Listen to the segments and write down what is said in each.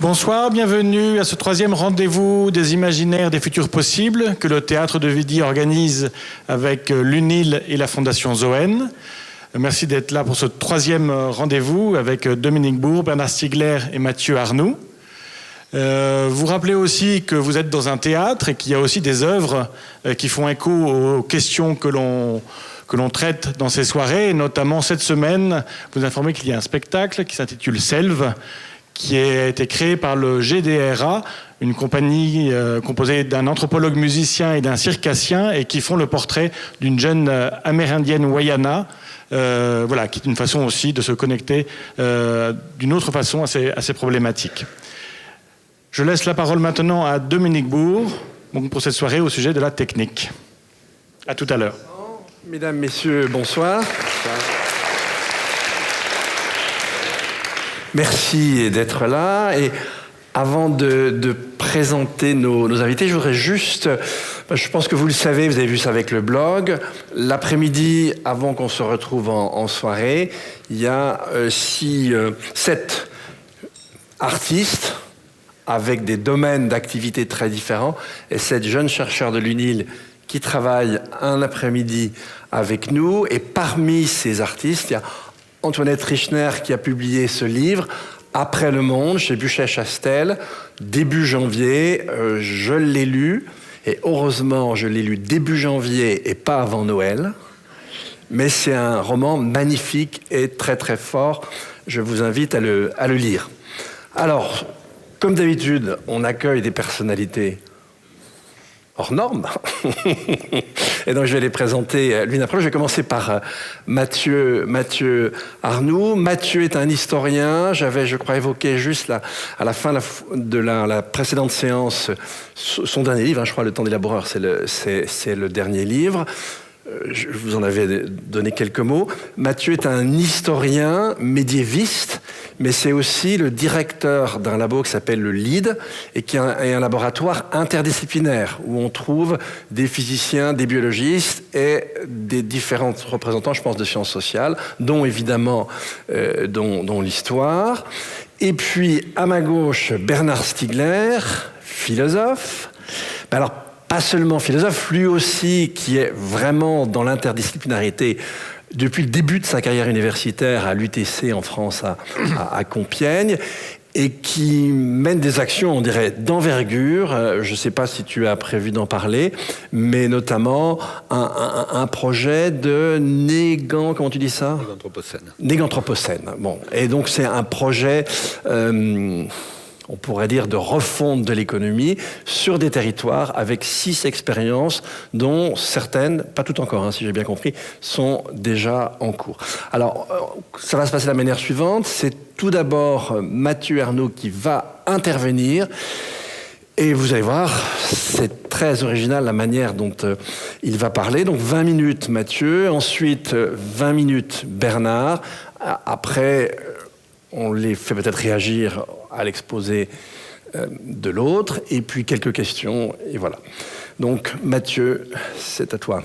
Bonsoir, bienvenue à ce troisième rendez-vous des imaginaires des futurs possibles que le Théâtre de Vidy organise avec l'UNIL et la Fondation Zoën. Merci d'être là pour ce troisième rendez-vous avec Dominique Bourg, Bernard Stiegler et Mathieu Arnoux. Vous rappelez aussi que vous êtes dans un théâtre et qu'il y a aussi des œuvres qui font écho aux questions que l'on traite dans ces soirées. Et notamment cette semaine, vous informez qu'il y a un spectacle qui s'intitule Selve, qui a été créé par le GDRA, une compagnie composée d'un anthropologue musicien et d'un circassien, et qui font le portrait d'une jeune amérindienne Wayana, qui est une façon aussi de se connecter d'une autre façon à ces problématiques. Je laisse la parole maintenant à Dominique Bourg pour cette soirée au sujet de la technique. À tout à l'heure. Mesdames, Messieurs, bonsoir. Merci d'être là. Et avant de présenter nos invités, je voudrais juste... Je pense que vous le savez, vous avez vu ça avec le blog. L'après-midi, avant qu'on se retrouve en soirée, il y a 7 artistes avec des domaines d'activité très différents et 7 jeunes chercheurs de l'UNIL qui travaillent un après-midi avec nous. Et parmi ces artistes, il y a Antoinette Richner qui a publié ce livre Après le monde chez Buchet-Chastel, début janvier. Je l'ai lu et heureusement je l'ai lu début janvier et pas avant Noël. Mais c'est un roman magnifique et très très fort. Je vous invite à le lire. Alors, comme d'habitude, on accueille des personnalités hors normes. Et donc je vais les présenter l'une après l'autre. Je vais commencer par Mathieu Arnoux. Mathieu est un historien. J'avais, je crois, évoqué juste à la fin de la précédente séance son dernier livre. Je crois, Le Temps des Laboureurs, c'est le dernier livre. Je vous en avais donné quelques mots. Mathieu est un historien médiéviste, mais c'est aussi le directeur d'un labo qui s'appelle le LID et qui est un laboratoire interdisciplinaire où on trouve des physiciens, des biologistes et des différents représentants, je pense, de sciences sociales, dont évidemment dont l'histoire. Et puis, à ma gauche, Bernard Stiegler, philosophe. Alors, pas seulement philosophe, lui aussi qui est vraiment dans l'interdisciplinarité depuis le début de sa carrière universitaire à l'UTC en France, à Compiègne, et qui mène des actions, on dirait, d'envergure. Je ne sais pas si tu as prévu d'en parler, mais notamment un projet de comment tu dis ça ? Néganthropocène. Bon, et donc c'est un projet... on pourrait dire de refonte de l'économie sur des territoires avec 6 expériences dont certaines, pas toutes encore, si j'ai bien compris, sont déjà en cours. Alors, ça va se passer de la manière suivante. C'est tout d'abord Mathieu Arnoux qui va intervenir. Et vous allez voir, c'est très original la manière dont il va parler. Donc 20 minutes Mathieu, ensuite 20 minutes Bernard. Après... on les fait peut-être réagir à l'exposé de l'autre, et puis quelques questions, et voilà. Donc, Mathieu, c'est à toi.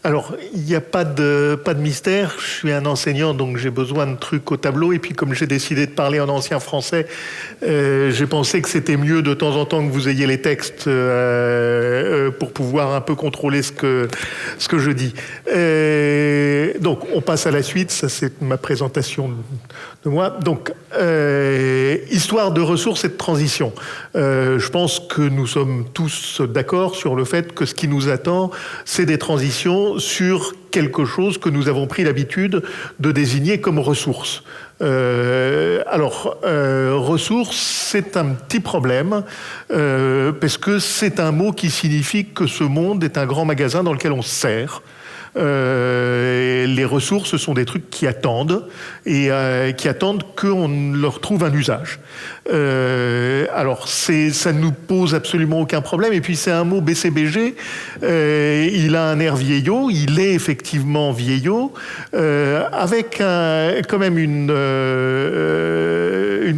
Alors, il n'y a pas de mystère. Je suis un enseignant, donc j'ai besoin de trucs au tableau. Et puis, comme j'ai décidé de parler en ancien français, j'ai pensé que c'était mieux de temps en temps que vous ayez les textes pour pouvoir un peu contrôler ce que je dis. Donc, on passe à la suite. Ça, c'est ma présentation de moi. Donc, histoire de ressources et de transition. Je pense que nous sommes tous d'accord sur le fait que ce qui nous attend, c'est des transitions sur quelque chose que nous avons pris l'habitude de désigner comme ressources. Ressources, c'est un petit problème, parce que c'est un mot qui signifie que ce monde est un grand magasin dans lequel on se sert. Les ressources sont des trucs qui attendent et qui attendent qu'on leur trouve un usage. Ça ne nous pose absolument aucun problème. Et puis c'est un mot BCBG. Il a un air vieillot. Il est effectivement vieillot, avec quand même une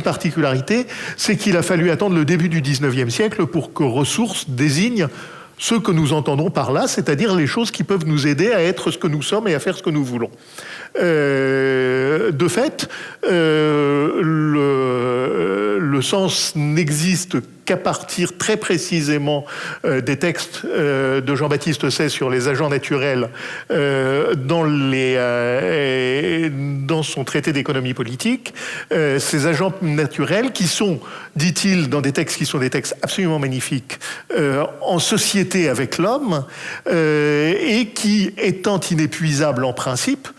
particularité, c'est qu'il a fallu attendre le début du 19e siècle pour que ressources désigne Ce que nous entendons par là, c'est-à-dire les choses qui peuvent nous aider à être ce que nous sommes et à faire ce que nous voulons. De fait, le sens n'existe qu'à partir très précisément des textes de Jean-Baptiste Say sur les agents naturels dans son traité d'économie politique. Ces agents naturels qui sont, dit-il, dans des textes qui sont des textes absolument magnifiques, en société avec l'homme, et qui, étant inépuisables en principe,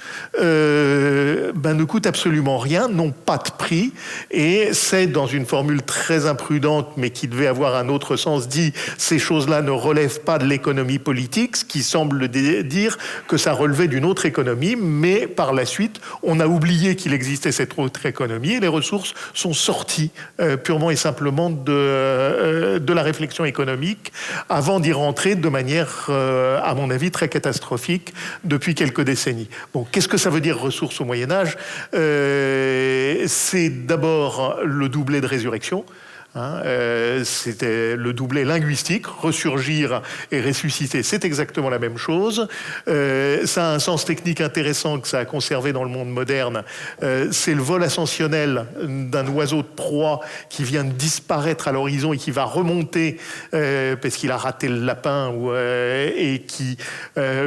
ne coûtent absolument rien, n'ont pas de prix, et c'est dans une formule très imprudente, mais qui devait avoir un autre sens, dit ces choses-là ne relèvent pas de l'économie politique, ce qui semble dire que ça relevait d'une autre économie, mais par la suite, on a oublié qu'il existait cette autre économie, et les ressources sont sorties purement et simplement de la réflexion économique, avant d'y rentrer de manière, à mon avis, très catastrophique depuis quelques décennies. Bon, qu'est-ce que ça veut dire ressources au Moyen-Âge ? C'est d'abord le doublet de résurrection. C'était le doublet linguistique, ressurgir et ressusciter, c'est exactement la même chose. Ça a un sens technique intéressant que ça a conservé dans le monde moderne. C'est le vol ascensionnel d'un oiseau de proie qui vient de disparaître à l'horizon et qui va remonter parce qu'il a raté le lapin et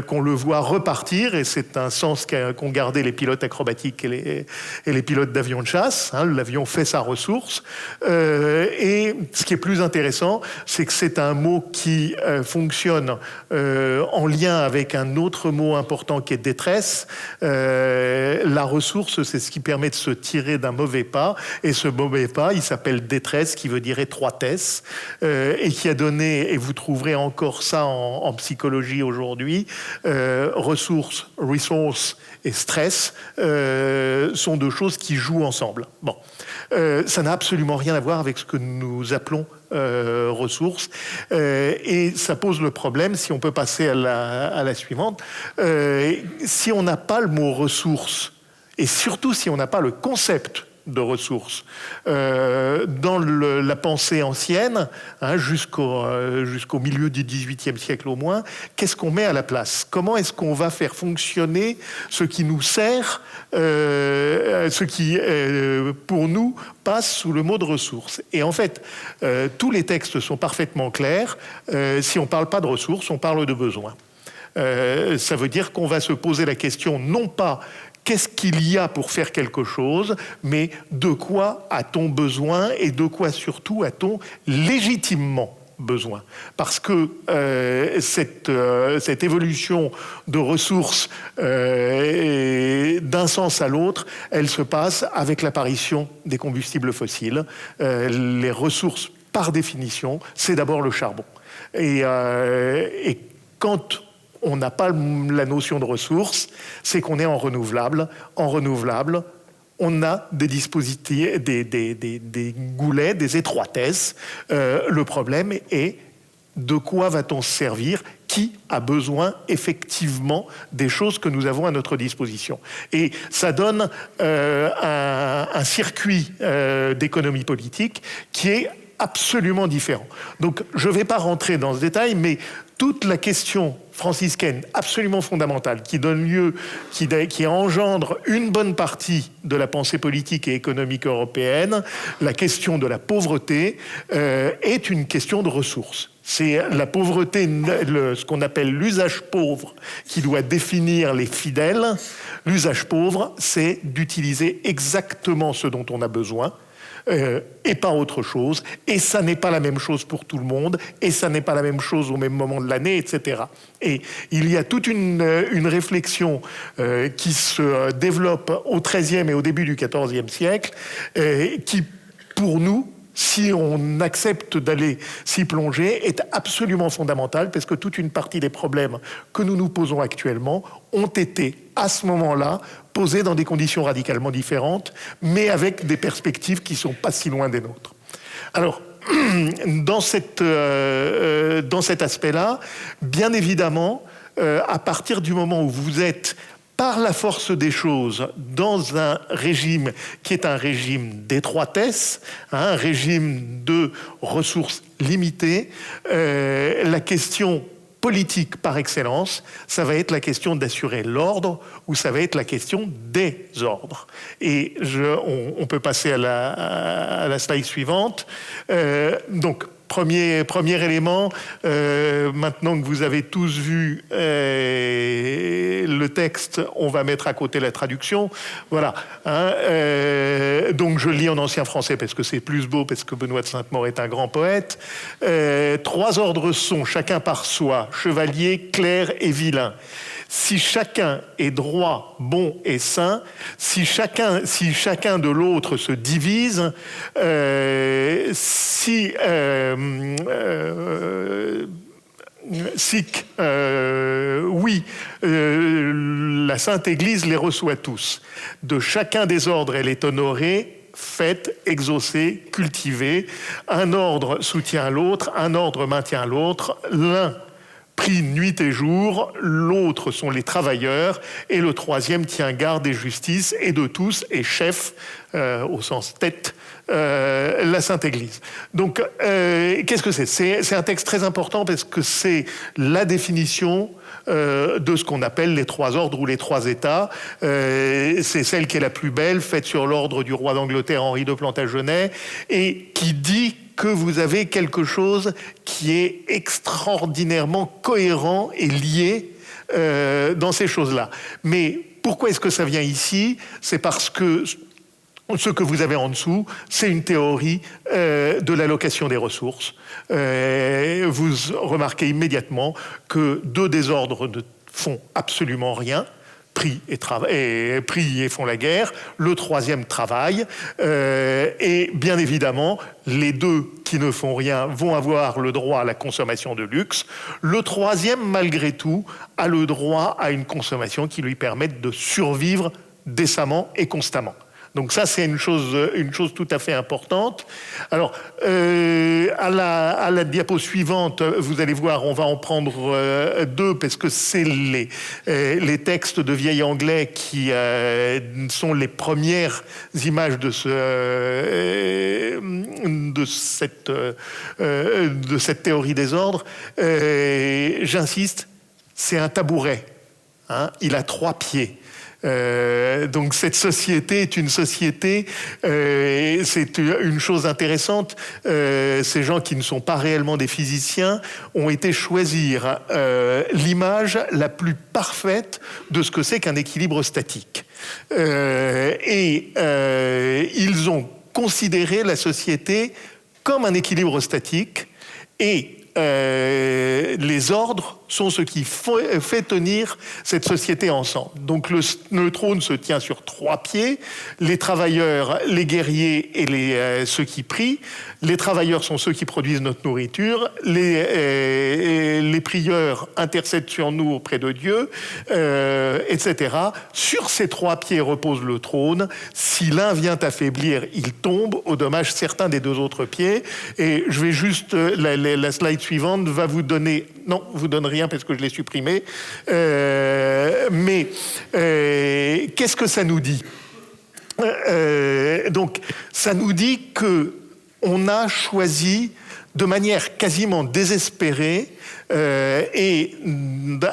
qu'on le voit repartir. Et c'est un sens qu'ont gardé les pilotes acrobatiques et les pilotes d'avions de chasse. L'avion fait sa ressource. Et ce qui est plus intéressant, c'est que c'est un mot qui fonctionne en lien avec un autre mot important qui est détresse. La ressource, c'est ce qui permet de se tirer d'un mauvais pas. Et ce mauvais pas, il s'appelle détresse, qui veut dire étroitesse, et qui a donné, et vous trouverez encore ça en psychologie aujourd'hui, ressources, resource et stress sont deux choses qui jouent ensemble. Bon. Ça n'a absolument rien à voir avec ce que nous appelons ressources. Et ça pose le problème, si on peut passer à la suivante, si on n'a pas le mot ressources, et surtout si on n'a pas le concept de ressources dans la pensée ancienne, jusqu'au milieu du XVIIIe siècle au moins, qu'est-ce qu'on met à la place ? Comment est-ce qu'on va faire fonctionner ce qui nous sert, ce qui, pour nous, passe sous le mot de ressources ? Et en fait, tous les textes sont parfaitement clairs. Si on ne parle pas de ressources, on parle de besoins. Ça veut dire qu'on va se poser la question, non pas qu'est-ce qu'il y a pour faire quelque chose, mais de quoi a-t-on besoin et de quoi surtout a-t-on légitimement besoin ? Parce que cette évolution de ressources d'un sens à l'autre, elle se passe avec l'apparition des combustibles fossiles. Les ressources, par définition, c'est d'abord le charbon. Et quand on n'a pas la notion de ressources, c'est qu'on est en renouvelable. En renouvelable, on a des dispositifs, des goulets, des étroitesses. Le problème est de quoi va-t-on se servir ? Qui a besoin effectivement des choses que nous avons à notre disposition ? Et ça donne un circuit d'économie politique qui est absolument différent. Donc, je ne vais pas rentrer dans ce détail, mais toute la question franciscaine absolument fondamentale qui donne lieu, qui engendre une bonne partie de la pensée politique et économique européenne, la question de la pauvreté est une question de ressources. C'est la pauvreté, ce qu'on appelle l'usage pauvre, qui doit définir les fidèles. L'usage pauvre, c'est d'utiliser exactement ce dont on a besoin, et pas autre chose, et ça n'est pas la même chose pour tout le monde, et ça n'est pas la même chose au même moment de l'année, etc. Et il y a toute une réflexion qui se développe au XIIIe et au début du XIVe siècle, qui, pour nous, si on accepte d'aller s'y plonger, est absolument fondamentale, parce que toute une partie des problèmes que nous nous posons actuellement ont été, à ce moment-là, posés dans des conditions radicalement différentes, mais avec des perspectives qui ne sont pas si loin des nôtres. Alors, dans cet aspect-là, bien évidemment, à partir du moment où vous êtes par la force des choses, dans un régime qui est un régime d'étroitesse, un régime de ressources limitées, la question politique par excellence, ça va être la question d'assurer l'ordre ou ça va être la question des ordres. Et on peut passer à la slide suivante. Donc, Premier élément, maintenant que vous avez tous vu le texte, on va mettre à côté la traduction. Voilà. Donc je lis en ancien français parce que c'est plus beau, parce que Benoît de Sainte-Maure est un grand poète. 3 ordres sont, chacun par soi, chevalier, clerc et vilain. Si chacun est droit, bon et sain, si chacun de l'autre se divise, la Sainte Église les reçoit tous. De chacun des ordres, elle est honorée, faite, exaucée, cultivée. Un ordre soutient l'autre, un ordre maintient l'autre. L'un prie nuit et jour, l'autre sont les travailleurs, et le troisième tient garde et justice, et de tous est chef, au sens tête, la Sainte Église. Donc, qu'est-ce que c'est ? C'est un texte très important parce que c'est la définition de ce qu'on appelle les 3 ordres ou les 3 États. C'est celle qui est la plus belle, faite sur l'ordre du roi d'Angleterre Henri de Plantagenet, et qui dit que vous avez quelque chose qui est extraordinairement cohérent et lié dans ces choses-là. Mais pourquoi est-ce que ça vient ici ? C'est parce que ce que vous avez en dessous, c'est une théorie de l'allocation des ressources. Vous remarquez immédiatement que 2 désordres ne font absolument rien. Prient et font la guerre, le troisième travaille, et bien évidemment, les 2 qui ne font rien vont avoir le droit à la consommation de luxe. Le troisième, malgré tout, a le droit à une consommation qui lui permette de survivre décemment et constamment. Donc ça, c'est une chose tout à fait importante. Alors, à la diapo suivante, vous allez voir, on va en prendre 2 parce que c'est les textes de vieil anglais qui sont les premières images de cette théorie des ordres. J'insiste, c'est un tabouret. Il a 3 pieds. Donc cette société est une société, c'est une chose intéressante, ces gens qui ne sont pas réellement des physiciens ont été choisir l'image la plus parfaite de ce que c'est qu'un équilibre statique. Ils ont considéré la société comme un équilibre statique et les ordres sont ce qui fait tenir cette société ensemble. Donc le trône se tient sur 3 pieds, les travailleurs, les guerriers et ceux qui prient. Les travailleurs sont ceux qui produisent notre nourriture, les prieurs intercèdent sur nous auprès de Dieu, etc. Sur ces 3 pieds repose le trône. Si l'un vient affaiblir, il tombe, au dommage certain des 2 autres pieds. Et je vais juste, la slide suivante va vous donner, non, vous donne rien parce que je l'ai supprimé, mais qu'est-ce que ça nous dit ? Donc, ça nous dit qu'on a choisi de manière quasiment désespérée et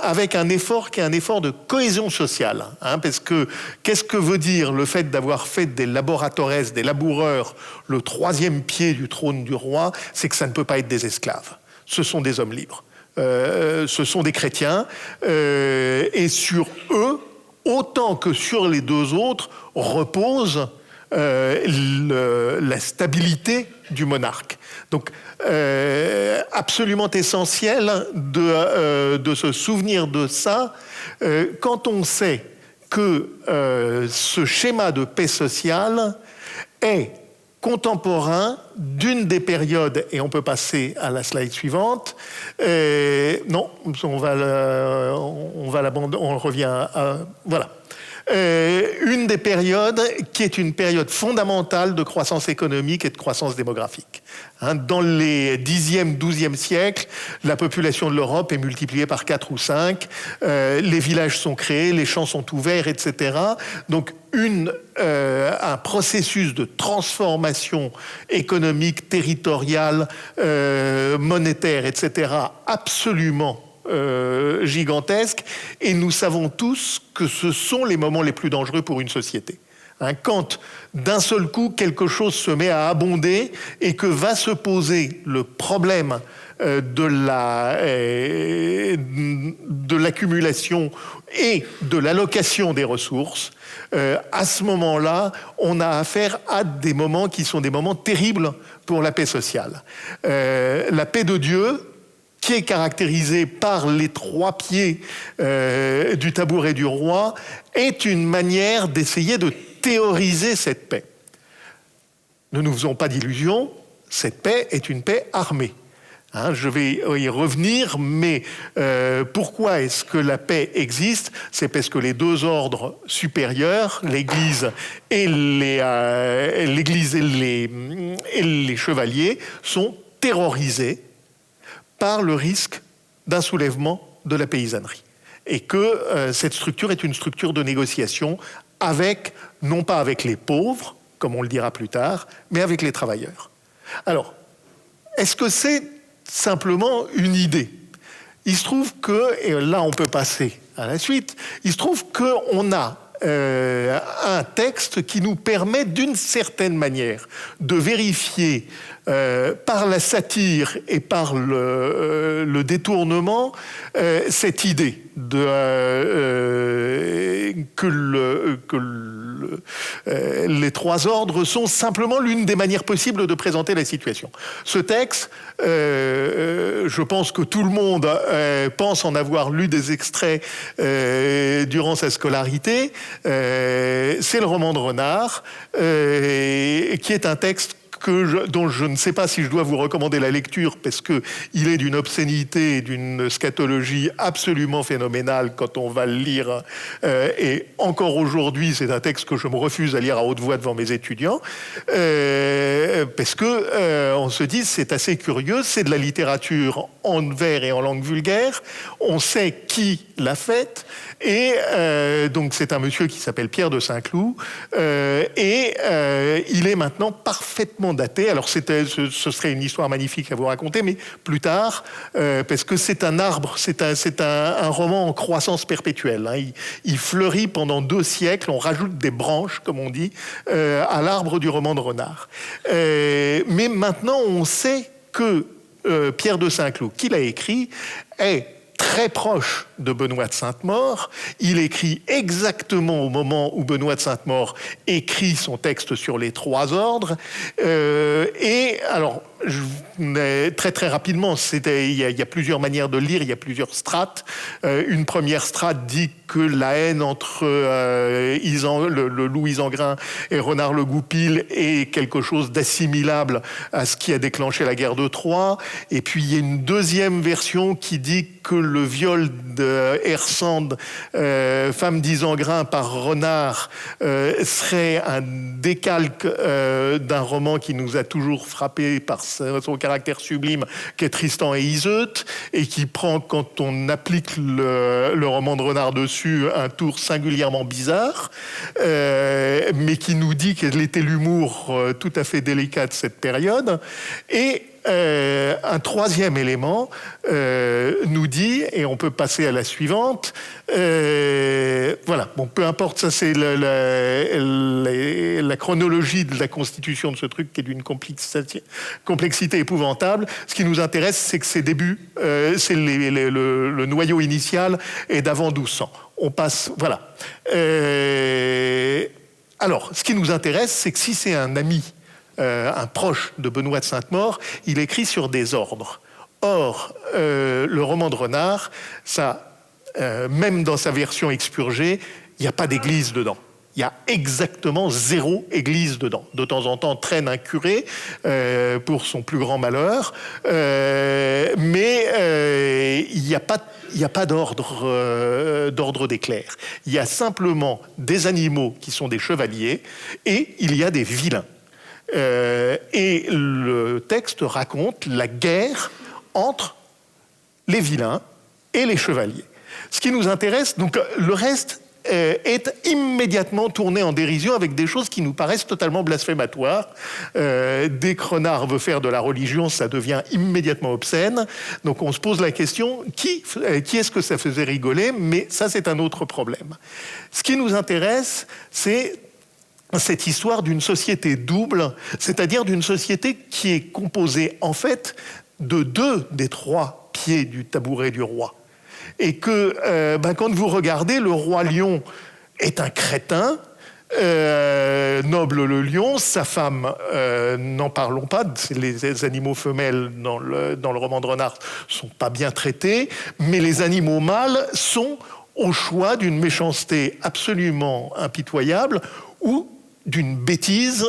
avec un effort qui est un effort de cohésion sociale. Parce que qu'est-ce que veut dire le fait d'avoir fait des laboratores, des laboureurs, le 3e pied du trône du roi ? C'est que ça ne peut pas être des esclaves. Ce sont des hommes libres. Ce sont des chrétiens, et sur eux, autant que sur les 2 autres, repose la stabilité du monarque. Donc, absolument essentiel de se souvenir de ça, quand on sait que ce schéma de paix sociale est contemporain d'une des périodes, et on peut passer à la slide suivante. Non, on revient à... Voilà. une des périodes qui est une période fondamentale de croissance économique et de croissance démographique. Dans les 10e, 12e siècles, la population de l'Europe est multipliée par 4 ou 5, les villages sont créés, les champs sont ouverts, etc. Donc un processus de transformation économique, territoriale, monétaire, etc., absolument gigantesque, et nous savons tous que ce sont les moments les plus dangereux pour une société. Quand d'un seul coup quelque chose se met à abonder et que va se poser le problème de l'accumulation et de l'allocation des ressources, à ce moment-là, on a affaire à des moments qui sont des moments terribles pour la paix sociale. La paix de Dieu, qui est caractérisée par les 3 pieds du tabouret du roi, est une manière d'essayer de théoriser cette paix. Ne nous faisons pas d'illusions, cette paix est une paix armée. Je vais y revenir, mais pourquoi est-ce que la paix existe? C'est parce que les 2 ordres supérieurs, l'Église et les chevaliers, sont terrorisés par le risque d'un soulèvement de la paysannerie. Et que cette structure est une structure de négociation non pas avec les pauvres, comme on le dira plus tard, mais avec les travailleurs. Alors, est-ce que c'est simplement une idée? Il se trouve que, et là on peut passer à la suite, il se trouve qu'on a un texte qui nous permet d'une certaine manière de vérifier par la satire et par le détournement cette idée que les 3 ordres sont simplement l'une des manières possibles de présenter la situation. Ce texte, je pense que tout le monde pense en avoir lu des extraits durant sa scolarité. C'est le roman de Renard, qui est un texte dont je ne sais pas si je dois vous recommander la lecture, parce qu'il est d'une obscénité et d'une scatologie absolument phénoménale quand on va le lire. Et encore aujourd'hui, c'est un texte que je me refuse à lire à haute voix devant mes étudiants, parce que on se dit, c'est assez curieux, c'est de la littérature en vers et en langue vulgaire, on sait qui l'a faite, et donc c'est un monsieur qui s'appelle Pierre de Saint-Cloud, et il est maintenant parfaitement daté. Alors ce serait une histoire magnifique à vous raconter, mais plus tard, parce que c'est un arbre, c'est un roman en croissance perpétuelle. Il fleurit pendant 2 siècles, on rajoute des branches, comme on dit, à l'arbre du roman de Renard. Mais maintenant, on sait que Pierre de Saint-Cloud, qui l'a écrit, est très proche de Benoît de Sainte-Maure. Il écrit exactement au moment où Benoît de Sainte-Maure écrit son texte sur les 3 ordres. Et alors, très très rapidement, il y a plusieurs manières de lire, il y a plusieurs strates. Une première strate dit que la haine entre le loup Isengrin et Renard le Goupil est quelque chose d'assimilable à ce qui a déclenché la guerre de Troie. Et puis il y a une deuxième version qui dit que le viol de Hersande, femme d'Isengrin, par Renard serait un décalque d'un roman qui nous a toujours frappé par son caractère sublime, qui est Tristan et Iseut, et qui prend, quand on applique le roman de Renard dessus, un tour singulièrement bizarre, mais qui nous dit quel était l'humour tout à fait délicat de cette période. Et un troisième élément nous dit, et on peut passer à la suivante, voilà, bon, peu importe, ça c'est la chronologie de la constitution de ce truc qui est d'une complexité épouvantable. Ce qui nous intéresse, c'est que ces débuts, c'est le noyau initial est d'avant 1200. On passe, voilà. Alors, ce qui nous intéresse, c'est que si c'est un ami, un proche de Benoît de Sainte-Maure, il écrit sur des ordres. Or, le roman de Renard, ça, même dans sa version expurgée, il n'y a pas d'église dedans. Il y a exactement 0 église dedans. De temps en temps, traîne un curé pour son plus grand malheur, mais il n'y a pas d'ordre des clercs. Il y a simplement des animaux qui sont des chevaliers et il y a des vilains. Et le texte raconte la guerre entre les vilains et les chevaliers. Ce qui nous intéresse, donc le reste est immédiatement tourné en dérision avec des choses qui nous paraissent totalement blasphématoires. Dès que Renard veut faire de la religion, ça devient immédiatement obscène. Donc on se pose la question, qui est-ce que ça faisait rigoler? Mais ça, c'est un autre problème. Ce qui nous intéresse, c'est cette histoire d'une société double, c'est-à-dire d'une société qui est composée en fait de 2 des 3 pieds du tabouret du roi. Et que quand vous regardez, le roi lion est un crétin, noble le lion, sa femme, n'en parlons pas, les animaux femelles dans le roman de Renard sont pas bien traités, mais les animaux mâles sont au choix d'une méchanceté absolument impitoyable ou d'une bêtise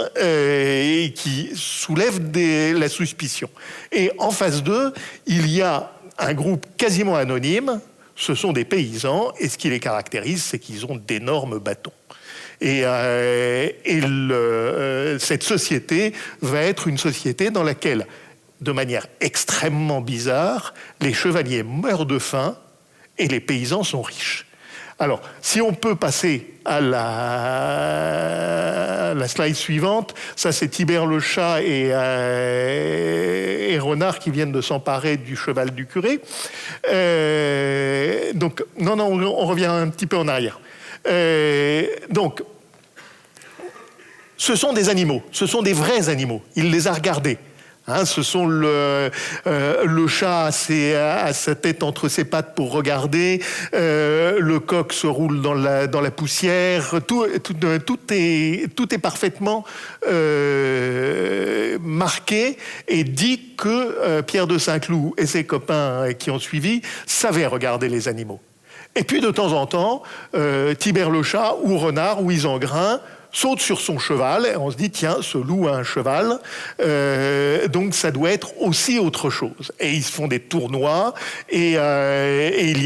qui soulève la suspicion. Et en face d'eux, il y a un groupe quasiment anonyme, ce sont des paysans, et ce qui les caractérise, c'est qu'ils ont d'énormes bâtons. Et cette société va être une société dans laquelle, de manière extrêmement bizarre, les chevaliers meurent de faim et les paysans sont riches. Alors, si on peut passer à la slide suivante, ça c'est Tibère le chat et Renard qui viennent de s'emparer du cheval du curé. Donc, non, on revient un petit peu en arrière. Donc, ce sont des animaux, ce sont des vrais animaux. Il les a regardés. Ce sont le chat a sa tête entre ses pattes pour regarder, le coq se roule dans la poussière, tout est parfaitement marqué et dit que Pierre de Saint-Cloud et ses copains qui ont suivi savaient regarder les animaux. Et puis de temps en temps, Tibère le chat ou Renard ou Isengrin saute sur son cheval, et on se dit, tiens, ce loup a un cheval, donc ça doit être aussi autre chose. Et ils se font des tournois, et il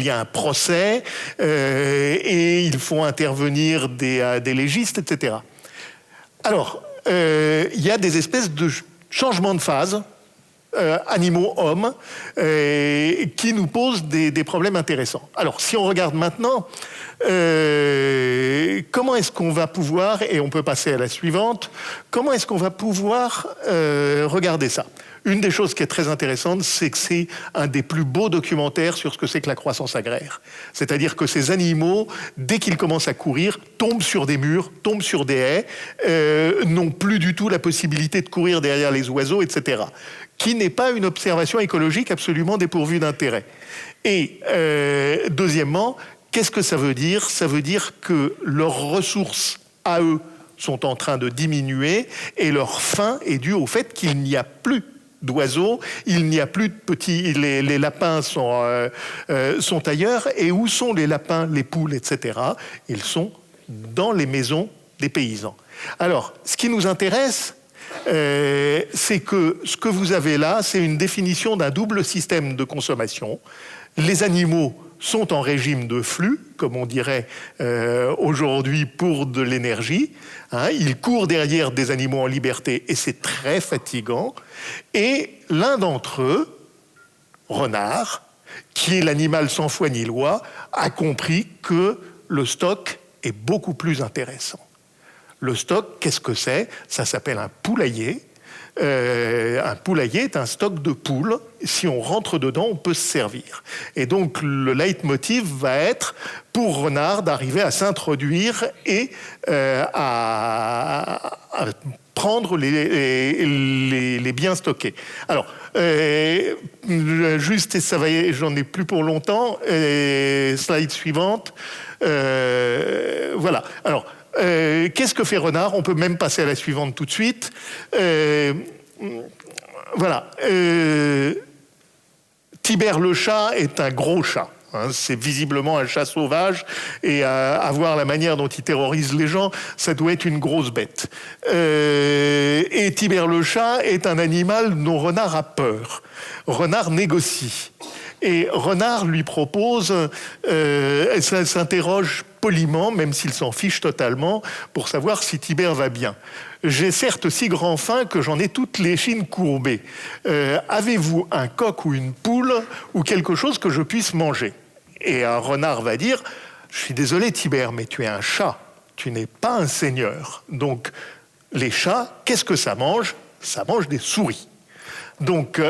y a un procès, et ils font intervenir des légistes, etc. Alors, il y a des espèces de changements de phase, animaux-hommes, qui nous posent des problèmes intéressants. Alors, si on regarde maintenant, comment est-ce qu'on va pouvoir, et on peut passer à la suivante, comment est-ce qu'on va pouvoir regarder ça? Une des choses qui est très intéressante, c'est que c'est un des plus beaux documentaires sur ce que c'est que la croissance agraire. C'est-à-dire que ces animaux, dès qu'ils commencent à courir, tombent sur des murs, tombent sur des haies, n'ont plus du tout la possibilité de courir derrière les oiseaux, etc. Qui n'est pas une observation écologique absolument dépourvue d'intérêt. Et deuxièmement, qu'est-ce que ça veut dire? Ça veut dire que leurs ressources à eux sont en train de diminuer et leur faim est due au fait qu'il n'y a plus d'oiseaux, il n'y a plus de petits... Les lapins sont ailleurs. Et où sont les lapins, les poules, etc. Ils sont dans les maisons des paysans. Alors, ce qui nous intéresse, c'est que ce que vous avez là, c'est une définition d'un double système de consommation. Les animaux sont en régime de flux, comme on dirait aujourd'hui pour de l'énergie. Ils courent derrière des animaux en liberté et c'est très fatigant. Et l'un d'entre eux, Renard, qui est l'animal sans foi ni loi, a compris que le stock est beaucoup plus intéressant. Le stock, qu'est-ce que c'est? Ça s'appelle un poulailler. Un poulailler est un stock de poules. Si on rentre dedans, on peut se servir. Et donc, le leitmotiv va être, pour Renard, d'arriver à s'introduire et à prendre les biens stockés. Alors, juste, et ça va, j'en ai plus pour longtemps, slide suivante. Voilà. Alors, qu'est-ce que fait Renard? On peut même passer à la suivante tout de suite. Voilà. Tibère le chat est un gros chat. Hein, c'est visiblement un chat sauvage et à voir la manière dont il terrorise les gens, ça doit être une grosse bête. Et Tibère le chat est un animal dont Renard a peur. Renard négocie. Et Renard lui propose, s'interroge poliment, même s'il s'en fiche totalement, pour savoir si Tibère va bien. J'ai certes si grand faim que j'en ai toutes les chines courbées. Avez-vous un coq ou une poule ou quelque chose que je puisse manger ? Et un renard va dire, je suis désolé Tibère, mais tu es un chat, tu n'es pas un seigneur. Donc les chats, qu'est-ce que ça mange ? Ça mange des souris. Donc,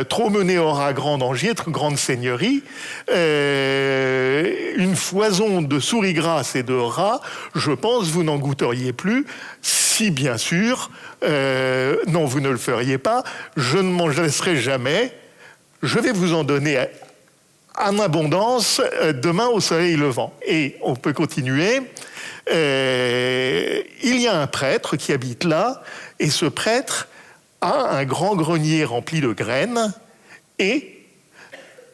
trop mené aura grand danger, grande seigneurie, une foison de souris grasses et de rats, je pense vous n'en goûteriez plus, si bien sûr, non vous ne le feriez pas, je ne m'en laisserai jamais, je vais vous en donner en abondance demain au soleil levant. Et on peut continuer, il y a un prêtre qui habite là, et ce prêtre a un grand grenier rempli de graines et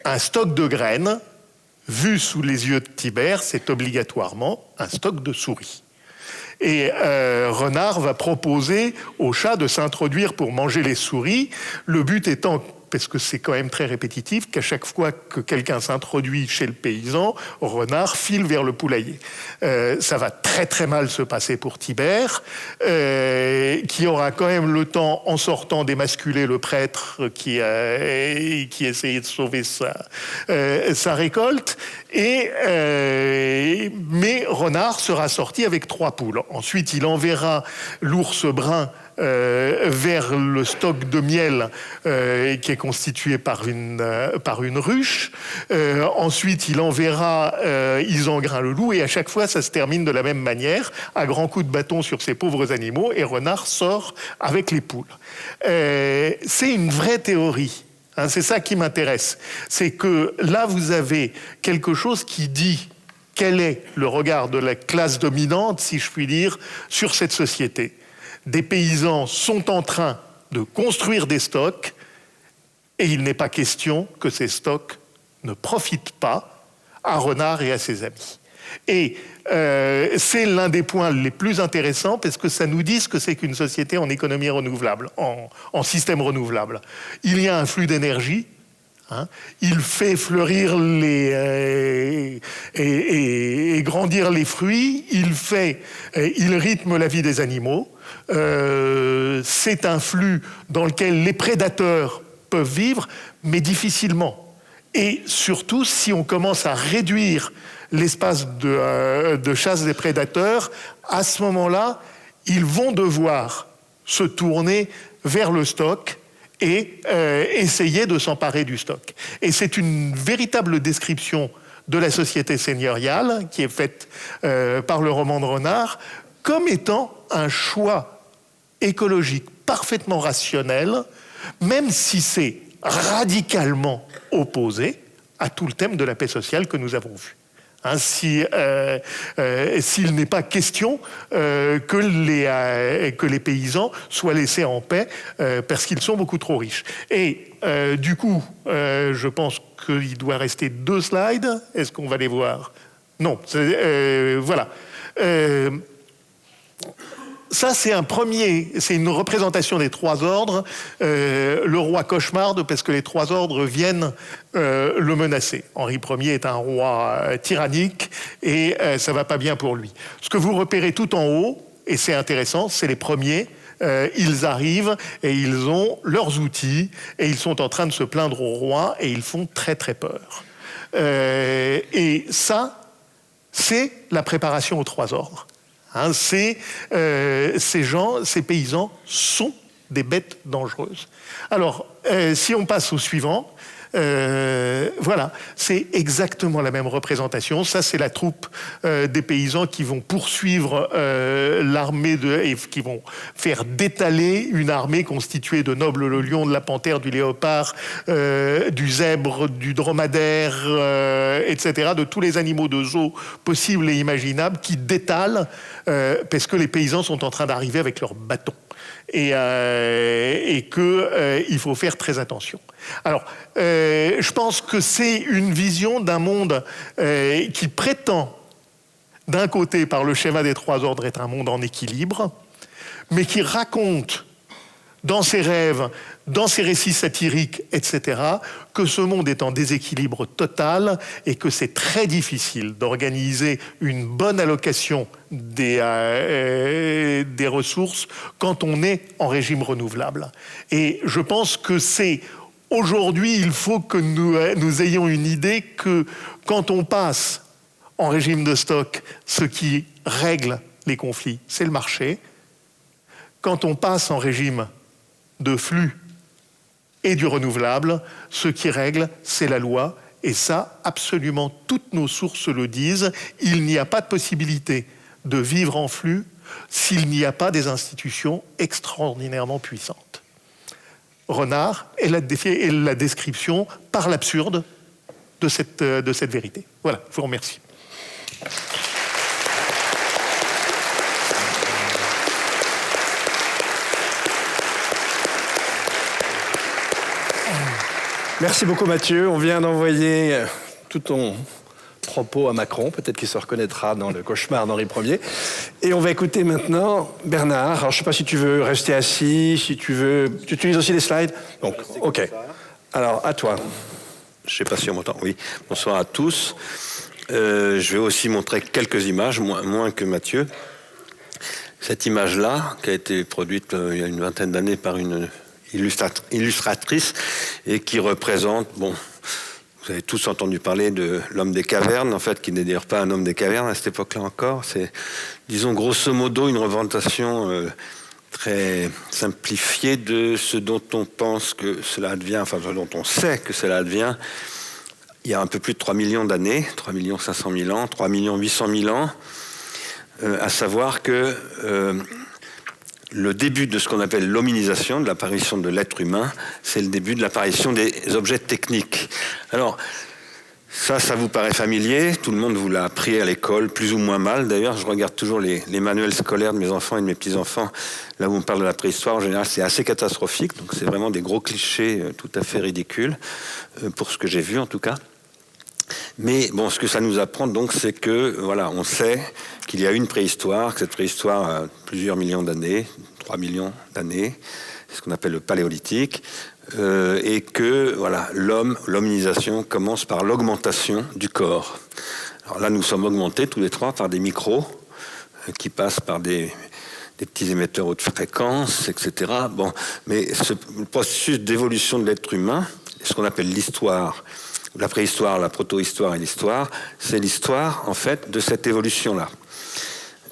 un stock de graines, vu sous les yeux de Tibère, c'est obligatoirement un stock de souris. Et Renard va proposer au chat de s'introduire pour manger les souris, le but étant, parce que c'est quand même très répétitif, qu'à chaque fois que quelqu'un s'introduit chez le paysan, Renard file vers le poulailler. Ça va très très mal se passer pour Tibère, qui aura quand même le temps, en sortant, d'émasculer le prêtre qui essayait de sauver sa récolte. Mais Renard sera sorti avec 3 poules. Ensuite, il enverra l'ours brun vers le stock de miel qui est constitué par une ruche. Ensuite, il enverra Isengrin le loup, et à chaque fois, ça se termine de la même manière, à grands coups de bâton sur ces pauvres animaux, et Renard sort avec les poules. C'est une vraie théorie. Hein, c'est ça qui m'intéresse. C'est que là, vous avez quelque chose qui dit quel est le regard de la classe dominante, si je puis dire, sur cette société. Des paysans sont en train de construire des stocks et il n'est pas question que ces stocks ne profitent pas à Renard et à ses amis. Et c'est l'un des points les plus intéressants parce que ça nous dit ce que c'est qu'une société en économie renouvelable, en système renouvelable. Il y a un flux d'énergie. Hein, il fait fleurir et grandir les fruits, il rythme la vie des animaux. C'est un flux dans lequel les prédateurs peuvent vivre, mais difficilement. Et surtout, si on commence à réduire l'espace de chasse des prédateurs, à ce moment-là, ils vont devoir se tourner vers le stock et essayer de s'emparer du stock. Et c'est une véritable description de la société seigneuriale qui est faite par le roman de Renard comme étant un choix écologique parfaitement rationnel, même si c'est radicalement opposé à tout le thème de la paix sociale que nous avons vu. Hein, s'il n'est pas question que les paysans soient laissés en paix parce qu'ils sont beaucoup trop riches. Et du coup, je pense qu'il doit rester 2 slides. Est-ce qu'on va les voir ? Non. Voilà. Ça, c'est une représentation des 3 ordres. Le roi cauchemarde parce que les 3 ordres viennent le menacer. Henri Ier est un roi tyrannique et ça va pas bien pour lui. Ce que vous repérez tout en haut, et c'est intéressant, c'est les premiers. Ils arrivent et ils ont leurs outils et ils sont en train de se plaindre au roi et ils font très très peur. Et ça, c'est la préparation aux 3 ordres. Hein, ces paysans sont des bêtes dangereuses. Alors, si on passe au suivant, voilà, c'est exactement la même représentation. Ça, c'est la troupe des paysans qui vont poursuivre l'armée et qui vont faire détaler une armée constituée de nobles, le lion, de la panthère, du léopard, du zèbre, du dromadaire, etc., de tous les animaux de zoo possibles et imaginables qui détalent parce que les paysans sont en train d'arriver avec leurs bâtons. et qu'il faut faire très attention. Alors, je pense que c'est une vision d'un monde qui prétend, d'un côté, par le schéma des trois ordres, être un monde en équilibre, mais qui raconte dans ses rêves, dans ses récits satiriques, etc., que ce monde est en déséquilibre total et que c'est très difficile d'organiser une bonne allocation des ressources quand on est en régime renouvelable. Et je pense que aujourd'hui, il faut que nous ayons une idée que quand on passe en régime de stock, ce qui règle les conflits, c'est le marché. Quand on passe en régime de flux et du renouvelable, ce qui règle, c'est la loi. Et ça, absolument toutes nos sources le disent. Il n'y a pas de possibilité de vivre en flux s'il n'y a pas des institutions extraordinairement puissantes. Renard est la description par l'absurde de cette vérité. Voilà, je vous remercie. Merci beaucoup Mathieu. On vient d'envoyer tout ton propos à Macron. Peut-être qu'il se reconnaîtra dans le cauchemar d'Henri Ier. Et on va écouter maintenant Bernard. Alors je ne sais pas si tu veux rester assis, si tu veux... Tu utilises aussi les slides? Donc, ok. Alors, à toi. Je ne sais pas si on m'entend. Oui. Bonsoir à tous. Je vais aussi montrer quelques images, moins que Mathieu. Cette image-là, qui a été produite il y a une vingtaine d'années par une illustratrice et qui représente, bon, vous avez tous entendu parler de l'homme des cavernes, en fait, qui n'est d'ailleurs pas un homme des cavernes à cette époque-là encore. C'est, disons, grosso modo, une représentation très simplifiée de ce dont on pense que cela advient, enfin, dont on sait que cela advient il y a un peu plus de 3 millions d'années, 3 500 000 ans, 3 800 000 ans, à savoir que le début de ce qu'on appelle l'hominisation, de l'apparition de l'être humain, c'est le début de l'apparition des objets techniques. Alors, ça vous paraît familier, tout le monde vous l'a appris à l'école, plus ou moins mal. D'ailleurs, je regarde toujours les manuels scolaires de mes enfants et de mes petits-enfants, là où on parle de la préhistoire, en général, c'est assez catastrophique, donc c'est vraiment des gros clichés tout à fait ridicules, pour ce que j'ai vu en tout cas. Mais bon, ce que ça nous apprend donc, c'est que voilà, on sait qu'il y a une préhistoire, que cette préhistoire a plusieurs millions d'années, 3 millions d'années, c'est ce qu'on appelle le paléolithique, et que voilà, l'hominisation commence par l'augmentation du corps. Alors là, nous sommes augmentés tous les trois par des micros qui passent par des petits émetteurs haute fréquence, etc. Bon, mais ce processus d'évolution de l'être humain, ce qu'on appelle l'histoire, la préhistoire, la proto-histoire et l'histoire, c'est l'histoire, en fait, de cette évolution-là.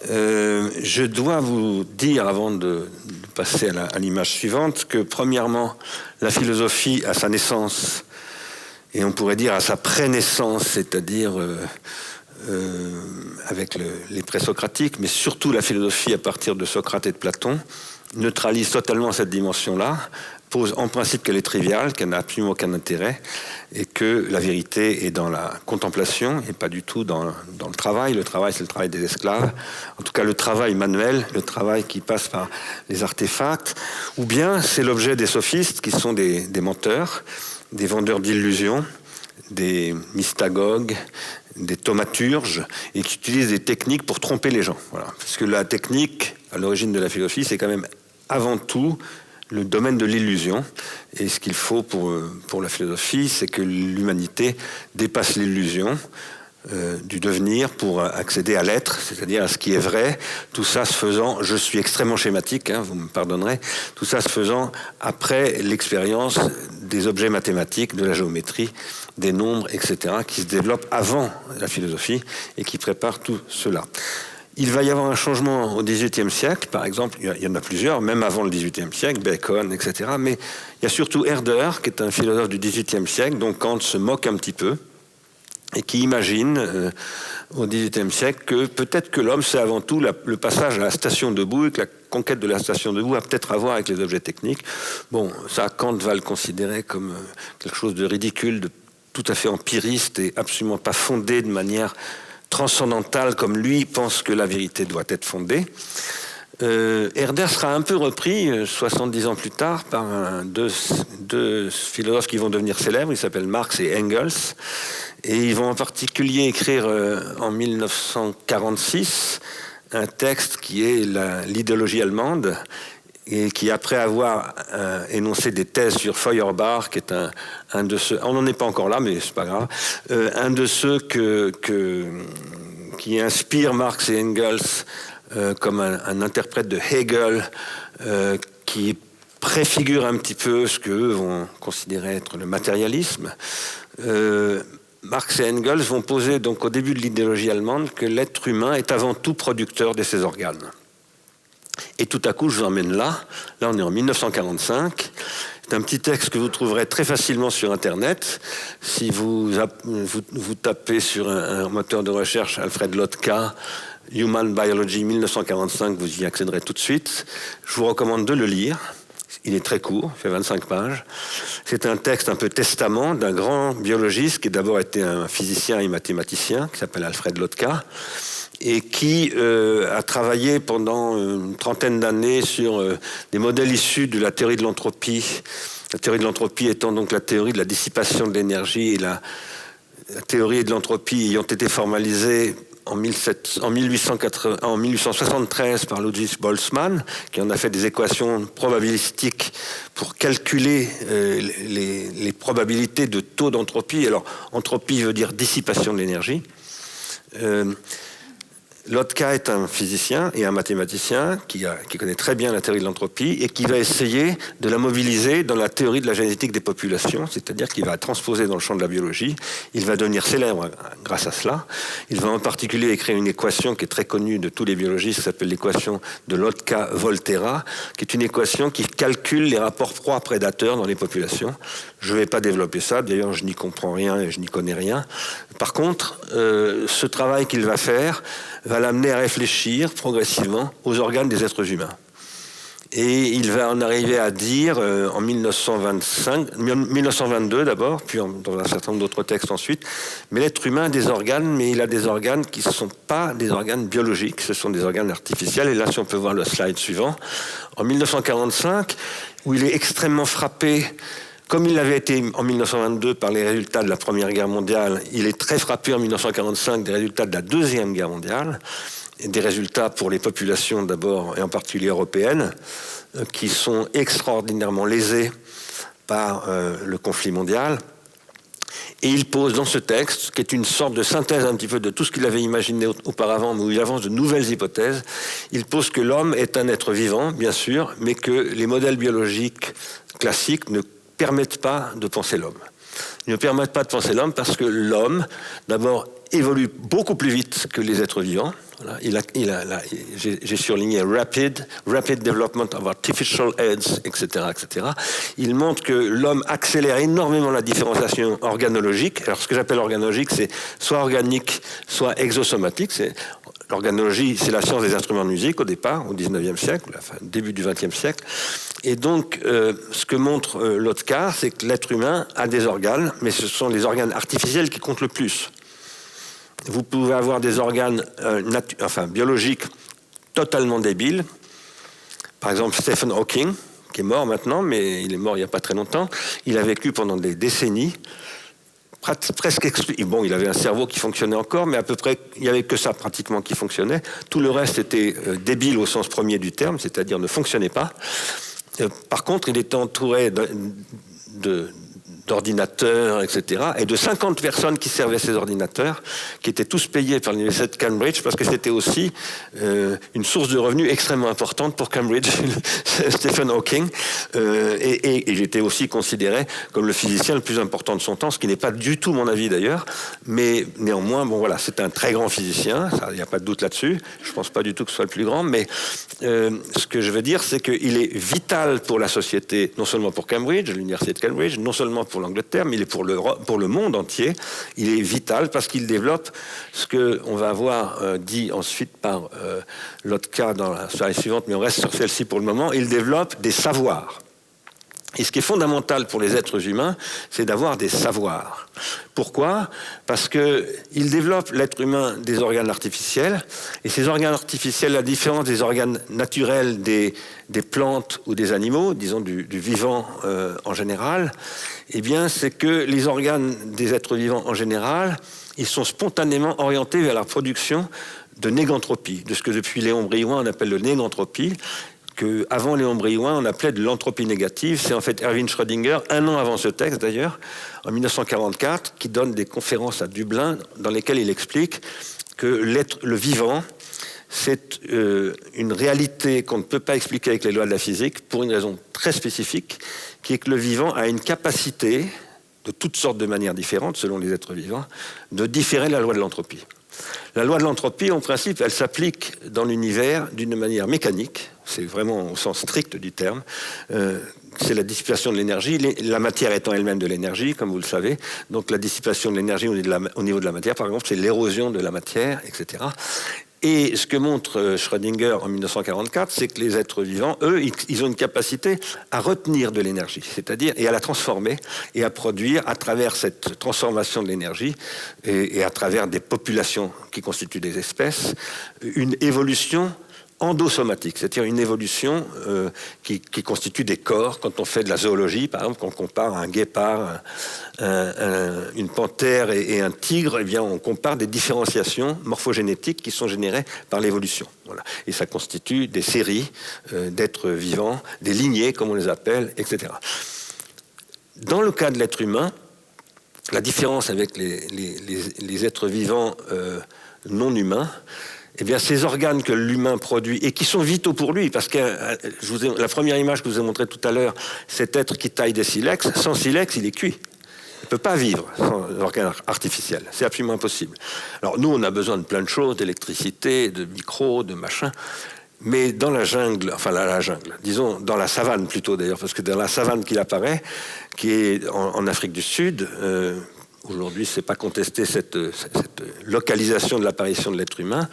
Je dois vous dire, avant de passer à l'image suivante, que, premièrement, la philosophie, à sa naissance, et on pourrait dire à sa pré-naissance, c'est-à-dire avec les présocratiques, mais surtout la philosophie à partir de Socrate et de Platon, neutralise totalement cette dimension-là, pose en principe qu'elle est triviale, qu'elle n'a absolument aucun intérêt, et que la vérité est dans la contemplation et pas du tout dans le travail. Le travail, c'est le travail des esclaves. En tout cas, le travail manuel, le travail qui passe par les artefacts, ou bien c'est l'objet des sophistes, qui sont des menteurs, des vendeurs d'illusions, des mystagogues, des thaumaturges, et qui utilisent des techniques pour tromper les gens. Voilà. Parce que la technique, à l'origine de la philosophie, c'est quand même avant tout le domaine de l'illusion. Et ce qu'il faut pour la philosophie, c'est que l'humanité dépasse l'illusion du devenir pour accéder à l'être, c'est-à-dire à ce qui est vrai. Tout ça se faisant, je suis extrêmement schématique, vous me pardonnerez, tout ça se faisant après l'expérience des objets mathématiques, de la géométrie, des nombres, etc., qui se développent avant la philosophie et qui préparent tout cela. Il va y avoir un changement au XVIIIe siècle, par exemple, il y en a plusieurs, même avant le XVIIIe siècle, Bacon, etc. Mais il y a surtout Herder, qui est un philosophe du XVIIIe siècle, dont Kant se moque un petit peu, et qui imagine au XVIIIe siècle que peut-être que l'homme, c'est avant tout le passage à la station debout, et que la conquête de la station debout a peut-être à voir avec les objets techniques. Bon, ça, Kant va le considérer comme quelque chose de ridicule, de tout à fait empiriste et absolument pas fondé de manière transcendantale comme lui pense que la vérité doit être fondée. Herder sera un peu repris 70 ans plus tard par deux philosophes qui vont devenir célèbres. Ils s'appellent Marx et Engels. Et ils vont en particulier écrire en 1946 un texte qui est l'idéologie allemande, et qui, après avoir énoncé des thèses sur Feuerbach, qui est un de ceux, on n'en est pas encore là, mais c'est pas grave, un de ceux qui inspire Marx et Engels comme un interprète de Hegel, qui préfigure un petit peu ce qu'eux vont considérer être le matérialisme. Marx et Engels vont poser donc au début de l'idéologie allemande que l'être humain est avant tout producteur de ses organes. Et tout à coup, je vous emmène là. Là, on est en 1945. C'est un petit texte que vous trouverez très facilement sur Internet. Si vous tapez sur un moteur de recherche Alfred Lotka, Human Biology 1945, vous y accéderez tout de suite. Je vous recommande de le lire. Il est très court, il fait 25 pages. C'est un texte un peu testament d'un grand biologiste qui a d'abord été un physicien et mathématicien, qui s'appelle Alfred Lotka, et qui a travaillé pendant une trentaine d'années sur des modèles issus de la théorie de l'entropie. La théorie de l'entropie étant donc la théorie de la dissipation de l'énergie, et la théorie de l'entropie ayant été formalisée en 1873 par Ludwig Boltzmann, qui en a fait des équations probabilistiques pour calculer les probabilités de taux d'entropie. Alors, entropie veut dire dissipation de l'énergie. Lotka est un physicien et un mathématicien qui connaît très bien la théorie de l'entropie et qui va essayer de la mobiliser dans la théorie de la génétique des populations, c'est-à-dire qu'il va transposer dans le champ de la biologie. Il va devenir célèbre grâce à cela. Il va en particulier écrire une équation qui est très connue de tous les biologistes, qui s'appelle l'équation de Lotka-Volterra, qui est une équation qui calcule les rapports proie-prédateur dans les populations. Je ne vais pas développer ça, d'ailleurs je n'y comprends rien et je n'y connais rien. Par contre, ce travail qu'il va faire va l'amener à réfléchir progressivement aux organes des êtres humains. Et il va en arriver à dire, en 1922 d'abord, puis dans un certain nombre d'autres textes ensuite, mais l'être humain a des organes, mais il a des organes qui ne sont pas des organes biologiques, ce sont des organes artificiels. Et là, si on peut voir le slide suivant, en 1945, où il est extrêmement frappé, comme il l'avait été en 1922 par les résultats de la Première Guerre mondiale, il est très frappé en 1945 des résultats de la Deuxième Guerre mondiale, et des résultats pour les populations d'abord, et en particulier européennes, qui sont extraordinairement lésées par le conflit mondial. Et il pose dans ce texte, qui est une sorte de synthèse un petit peu de tout ce qu'il avait imaginé auparavant, mais où il avance de nouvelles hypothèses, il pose que l'homme est un être vivant, bien sûr, mais que les modèles biologiques classiques ne permettent pas de penser l'homme. Ils ne permettent pas de penser l'homme parce que l'homme, d'abord, évolue beaucoup plus vite que les êtres vivants. Voilà. J'ai surligné rapid development of artificial heads, etc., etc. Il montre que l'homme accélère énormément la différenciation organologique. Alors, ce que j'appelle organologique, c'est soit organique, soit exosomatique. L'organologie, c'est la science des instruments de musique au départ, au 19e siècle, enfin, début du 20e siècle. Et donc, ce que montre Lotka, c'est que l'être humain a des organes, mais ce sont les organes artificiels qui comptent le plus. Vous pouvez avoir des organes biologiques totalement débiles. Par exemple, Stephen Hawking, qui est mort maintenant, mais il est mort il n'y a pas très longtemps. Il a vécu pendant des décennies, presque exclu. Bon, il avait un cerveau qui fonctionnait encore, mais à peu près, il n'y avait que ça pratiquement qui fonctionnait. Tout le reste était débile au sens premier du terme, c'est-à-dire ne fonctionnait pas. Par contre, il était entouré d'ordinateurs, etc., et de 50 personnes qui servaient ces ordinateurs, qui étaient tous payés par l'université de Cambridge, parce que c'était aussi une source de revenus extrêmement importante pour Cambridge, Stephen Hawking, et il était aussi considéré comme le physicien le plus important de son temps, ce qui n'est pas du tout mon avis d'ailleurs, mais néanmoins, bon voilà, c'est un très grand physicien, il n'y a pas de doute là-dessus, je ne pense pas du tout que ce soit le plus grand, mais ce que je veux dire, c'est qu'il est vital pour la société, non seulement pour Cambridge, l'université de Cambridge, non seulement pour l'Angleterre, mais il est pour le monde entier. Il est vital parce qu'il développe ce qu'on va avoir dit ensuite par Lotka dans la slide suivante, mais on reste sur celle-ci pour le moment. Il développe des savoirs. Et ce qui est fondamental pour les êtres humains, c'est d'avoir des savoirs. Pourquoi ? Parce qu'ils développent, l'être humain, des organes artificiels. Et ces organes artificiels, à la différence des organes naturels des plantes ou des animaux, disons du vivant en général, eh bien, c'est que les organes des êtres vivants en général, ils sont spontanément orientés vers la production de négantropie, de ce que depuis Léon Briouin on appelle le négantropie, qu'avant Léon Briouin, on appelait de l'entropie négative. C'est en fait Erwin Schrödinger, un an avant ce texte d'ailleurs, en 1944, qui donne des conférences à Dublin dans lesquelles il explique que le vivant, c'est une réalité qu'on ne peut pas expliquer avec les lois de la physique pour une raison très spécifique, qui est que le vivant a une capacité, de toutes sortes de manières différentes, selon les êtres vivants, de différer la loi de l'entropie. La loi de l'entropie, en principe, elle s'applique dans l'univers d'une manière mécanique, c'est vraiment au sens strict du terme, c'est la dissipation de l'énergie, la matière étant elle-même de l'énergie, comme vous le savez, donc la dissipation de l'énergie au niveau de la matière, par exemple, c'est l'érosion de la matière, etc. Et ce que montre Schrödinger en 1944, c'est que les êtres vivants, eux, ils ont une capacité à retenir de l'énergie, c'est-à-dire et à la transformer et à produire à travers cette transformation de l'énergie et à travers des populations qui constituent des espèces, une évolution endosomatique, c'est-à-dire une évolution qui constitue des corps. Quand on fait de la zoologie, par exemple, quand on compare un guépard, une panthère et un tigre, eh bien, on compare des différenciations morphogénétiques qui sont générées par l'évolution. Voilà. Et ça constitue des séries d'êtres vivants, des lignées, comme on les appelle, etc. Dans le cas de l'être humain, la différence avec les êtres vivants non humains, eh bien, ces organes que l'humain produit et qui sont vitaux pour lui, parce que la première image que je vous ai montrée tout à l'heure, cet être qui taille des silex, sans silex, il est cuit. Il ne peut pas vivre sans organe artificiel. C'est absolument impossible. Alors, nous, on a besoin de plein de choses, d'électricité, de micros, de machins. Mais dans la jungle, enfin la jungle, disons dans la savane plutôt d'ailleurs, parce que dans la savane qu'il apparaît, qui est en Afrique du Sud, aujourd'hui, c'est pas contesté cette localisation de l'apparition de l'être humain.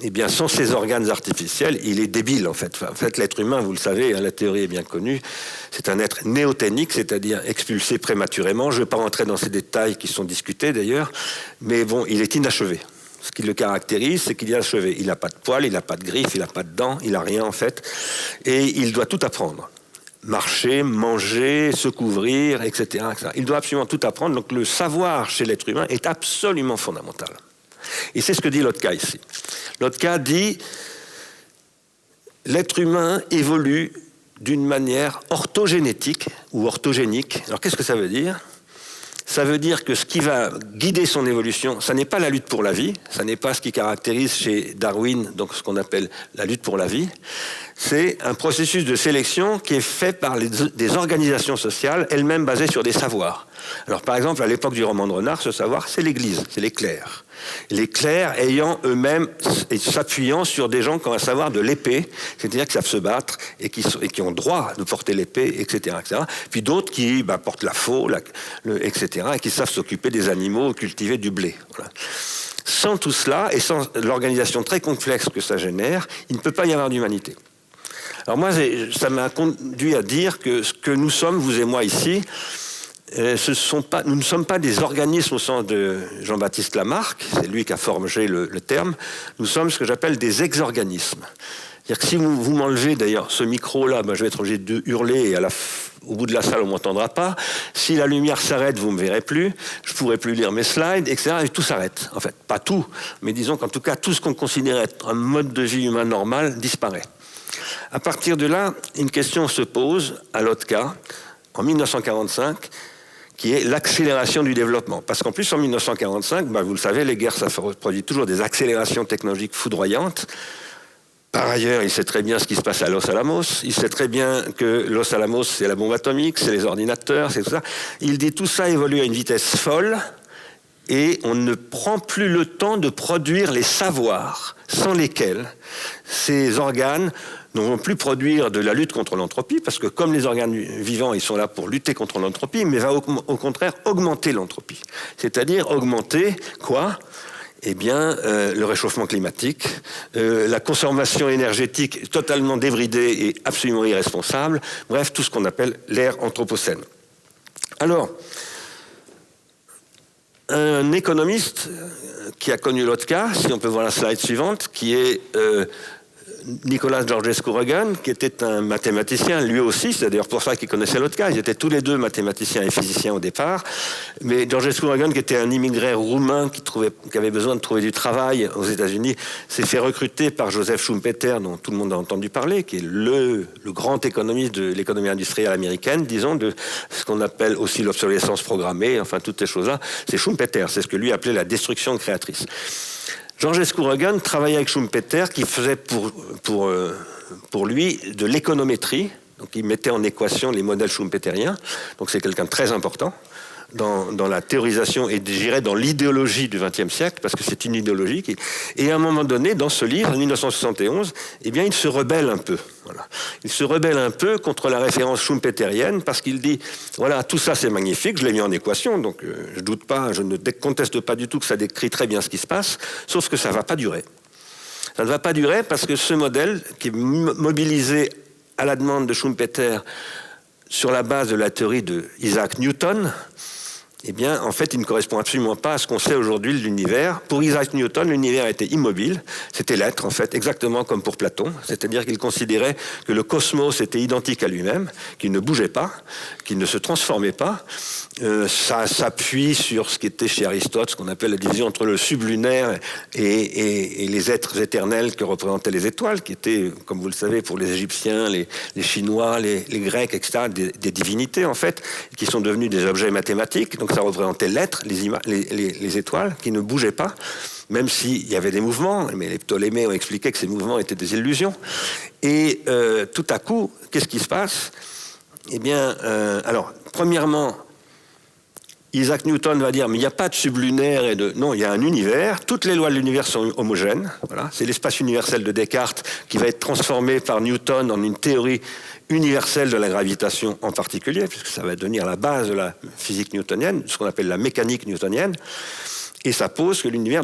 Eh bien, sans ces organes artificiels, il est débile, en fait. En fait, l'être humain, vous le savez, la théorie est bien connue, c'est un être néoténique, c'est-à-dire expulsé prématurément. Je ne vais pas rentrer dans ces détails qui sont discutés, d'ailleurs, mais bon, il est inachevé. Ce qui le caractérise, c'est qu'il est inachevé. Il n'a pas de poils, il n'a pas de griffes, il n'a pas de dents, il n'a rien, en fait. Et il doit tout apprendre. Marcher, manger, se couvrir, etc., etc. Il doit absolument tout apprendre. Donc le savoir chez l'être humain est absolument fondamental. Et c'est ce que dit Lotka ici. Lotka dit l'être humain évolue d'une manière orthogénétique ou orthogénique. Alors qu'est-ce que ça veut dire ? Ça veut dire que ce qui va guider son évolution, ça n'est pas la lutte pour la vie, ça n'est pas ce qui caractérise chez Darwin, donc ce qu'on appelle la lutte pour la vie. C'est un processus de sélection qui est fait par des organisations sociales, elles-mêmes basées sur des savoirs. Alors par exemple, à l'époque du roman de Renard, ce savoir, c'est l'Église, c'est les clercs. Les clercs ayant eux-mêmes et s'appuyant sur des gens qui ont un savoir de l'épée, c'est-à-dire qui savent se battre et qui ont droit de porter l'épée, etc., etc. Puis d'autres qui portent la faux, etc., et qui savent s'occuper des animaux, cultiver du blé. Voilà. Sans tout cela et sans l'organisation très complexe que ça génère, il ne peut pas y avoir d'humanité. Alors moi, ça m'a conduit à dire que ce que nous sommes, vous et moi ici, nous ne sommes pas des organismes au sens de Jean-Baptiste Lamarck, c'est lui qui a formulé le terme, nous sommes ce que j'appelle des exorganismes. C'est-à-dire que si vous m'enlevez d'ailleurs ce micro-là, je vais être obligé de hurler et au bout de la salle on ne m'entendra pas. Si la lumière s'arrête, vous ne me verrez plus, je ne pourrai plus lire mes slides, etc. Et tout s'arrête. En fait, pas tout, mais disons qu'en tout cas, tout ce qu'on considérait être un mode de vie humain normal disparaît. À partir de là, une question se pose à Lotka, en 1945, qui est l'accélération du développement. Parce qu'en plus, en 1945, vous le savez, les guerres, ça produit toujours des accélérations technologiques foudroyantes. Par ailleurs, il sait très bien ce qui se passe à Los Alamos. Il sait très bien que Los Alamos, c'est la bombe atomique, c'est les ordinateurs, c'est tout ça. Il dit tout ça évolue à une vitesse folle et on ne prend plus le temps de produire les savoirs sans lesquels ces organes ne vont plus produire de la lutte contre l'entropie, parce que comme les organes vivants, ils sont là pour lutter contre l'entropie, mais va au contraire augmenter l'entropie. C'est-à-dire augmenter quoi ? eh bien, le réchauffement climatique, la consommation énergétique totalement débridée et absolument irresponsable, bref, tout ce qu'on appelle l'ère anthropocène. Alors, un économiste qui a connu l'autre cas, si on peut voir la slide suivante, qui est Nicolas Georgescu-Roegen, qui était un mathématicien, lui aussi, c'est d'ailleurs pour ça qu'il connaissait l'autre cas, ils étaient tous les deux mathématiciens et physiciens au départ, mais Georgescu-Roegen, qui était un immigré roumain qui avait besoin de trouver du travail aux États-Unis, s'est fait recruter par Joseph Schumpeter, dont tout le monde a entendu parler, qui est le grand économiste de l'économie industrielle américaine, disons, de ce qu'on appelle aussi l'obsolescence programmée, enfin toutes ces choses-là, c'est Schumpeter, c'est ce que lui appelait la destruction créatrice. Georgescu-Roegen travaillait avec Schumpeter qui faisait pour lui de l'économétrie. Donc il mettait en équation les modèles schumpeteriens. Donc c'est quelqu'un de très important dans la théorisation et je dirais dans l'idéologie du XXe siècle, parce que c'est une idéologie. Et à un moment donné, dans ce livre, en 1971, eh bien, il se rebelle un peu. Voilà. Il se rebelle un peu contre la référence schumpeterienne, parce qu'il dit, voilà, tout ça c'est magnifique, je l'ai mis en équation, donc je doute pas, je ne conteste pas du tout que ça décrit très bien ce qui se passe, sauf que ça ne va pas durer. Ça ne va pas durer parce que ce modèle, qui est mobilisé à la demande de Schumpeter sur la base de la théorie de Isaac Newton, eh bien, en fait, il ne correspond absolument pas à ce qu'on sait aujourd'hui de l'univers. Pour Isaac Newton, l'univers était immobile. C'était l'être, en fait, exactement comme pour Platon. C'est-à-dire qu'il considérait que le cosmos était identique à lui-même, qu'il ne bougeait pas, qu'il ne se transformait pas. Ça s'appuie sur ce qui était chez Aristote, ce qu'on appelle la division entre le sublunaire et les êtres éternels que représentaient les étoiles, qui étaient, comme vous le savez, pour les Égyptiens, les Chinois, les Grecs, etc., des divinités, en fait, qui sont devenus des objets mathématiques. Donc ça représentait l'être, les étoiles, qui ne bougeaient pas, même s'il y avait des mouvements, mais les Ptolémées ont expliqué que ces mouvements étaient des illusions. Et tout à coup, qu'est-ce qui se passe ? Eh bien, alors, premièrement, Isaac Newton va dire, mais il n'y a pas de sublunaire et de... Non, il y a un univers, toutes les lois de l'univers sont homogènes. Voilà. C'est l'espace universel de Descartes qui va être transformé par Newton en une théorie universelle de la gravitation en particulier, puisque ça va devenir la base de la physique newtonienne, ce qu'on appelle la mécanique newtonienne, et ça pose que l'univers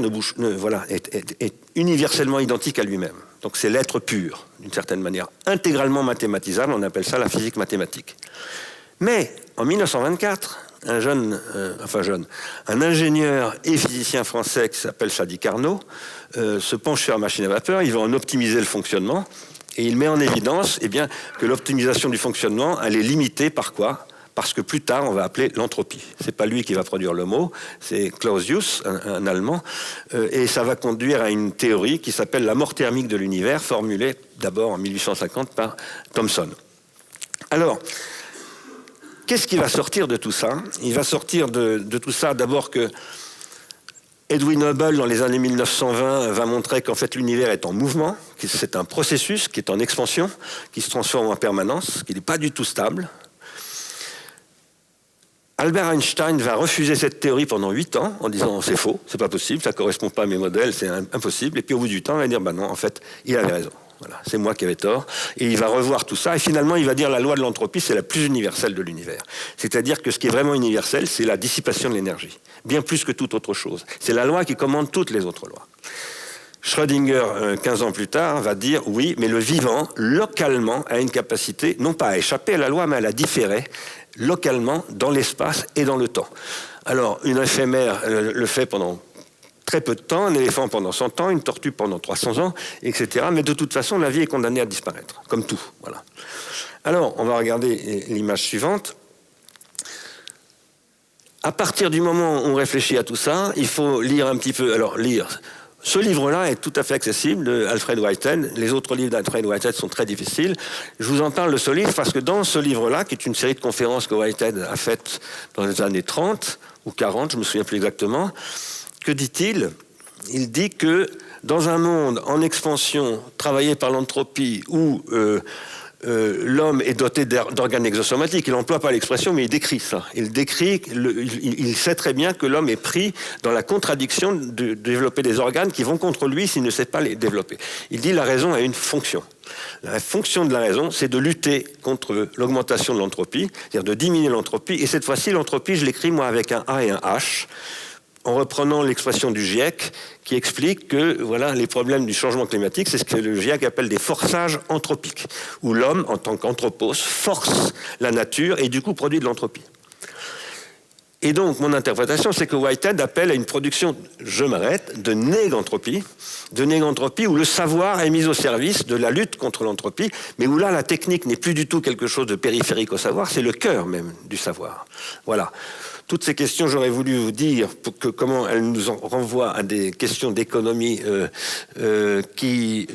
est universellement identique à lui-même. Donc c'est l'être pur, d'une certaine manière, intégralement mathématisable, on appelle ça la physique mathématique. Mais en 1924, un ingénieur et physicien français qui s'appelle Sadi Carnot se penche sur la machine à vapeur, il va en optimiser le fonctionnement, et il met en évidence que l'optimisation du fonctionnement, elle est limitée par quoi ? Parce que plus tard, on va appeler l'entropie. C'est pas lui qui va produire le mot, c'est Clausius, un Allemand, et ça va conduire à une théorie qui s'appelle la mort thermique de l'univers, formulée d'abord en 1850 par Thomson. Alors, qu'est-ce qui va sortir de tout ça ? Il va sortir de tout ça d'abord que Edwin Hubble, dans les années 1920, va montrer qu'en fait l'univers est en mouvement, que c'est un processus qui est en expansion, qui se transforme en permanence, qu'il n'est pas du tout stable. Albert Einstein va refuser cette théorie pendant 8 ans en disant c'est faux, c'est pas possible, ça correspond pas à mes modèles, c'est impossible. Et puis au bout du temps, il va dire non, en fait, il avait raison. Voilà, c'est moi qui avais tort. Et il va revoir tout ça. Et finalement, il va dire la loi de l'entropie, c'est la plus universelle de l'univers. C'est-à-dire que ce qui est vraiment universel, c'est la dissipation de l'énergie. Bien plus que toute autre chose. C'est la loi qui commande toutes les autres lois. Schrödinger, 15 ans plus tard, va dire oui, mais le vivant, localement, a une capacité, non pas à échapper à la loi, mais à la différer localement dans l'espace et dans le temps. Alors, une éphémère le fait pendant très peu de temps, un éléphant pendant 100 ans, une tortue pendant 300 ans, etc. Mais de toute façon, la vie est condamnée à disparaître, comme tout. Voilà. Alors, on va regarder l'image suivante. À partir du moment où on réfléchit à tout ça, il faut lire un petit peu. Alors, lire. Ce livre-là est tout à fait accessible, de Alfred Whitehead. Les autres livres d'Alfred Whitehead sont très difficiles. Je vous en parle de ce livre parce que dans ce livre-là, qui est une série de conférences que Whitehead a faites dans les années 30 ou 40, je ne me souviens plus exactement, que dit-il ? Il dit que dans un monde en expansion, travaillé par l'entropie, où l'homme est doté d'organes exosomatiques, il n'emploie pas l'expression, mais il décrit ça. Il sait très bien que l'homme est pris dans la contradiction de développer des organes qui vont contre lui s'il ne sait pas les développer. Il dit la raison a une fonction. La fonction de la raison, c'est de lutter contre l'augmentation de l'entropie, c'est-à-dire de diminuer l'entropie. Et cette fois-ci, l'entropie, je l'écris moi avec un A et un H, en reprenant l'expression du GIEC qui explique que voilà, les problèmes du changement climatique, c'est ce que le GIEC appelle des forçages anthropiques, où l'homme, en tant qu'anthropos, force la nature et du coup produit de l'entropie. Et donc, mon interprétation, c'est que Whitehead appelle à une production, je m'arrête, de négantropie où le savoir est mis au service de la lutte contre l'entropie, mais où là, la technique n'est plus du tout quelque chose de périphérique au savoir, c'est le cœur même du savoir. Voilà. Toutes ces questions, j'aurais voulu vous dire comment elles nous renvoient à des questions d'économie qui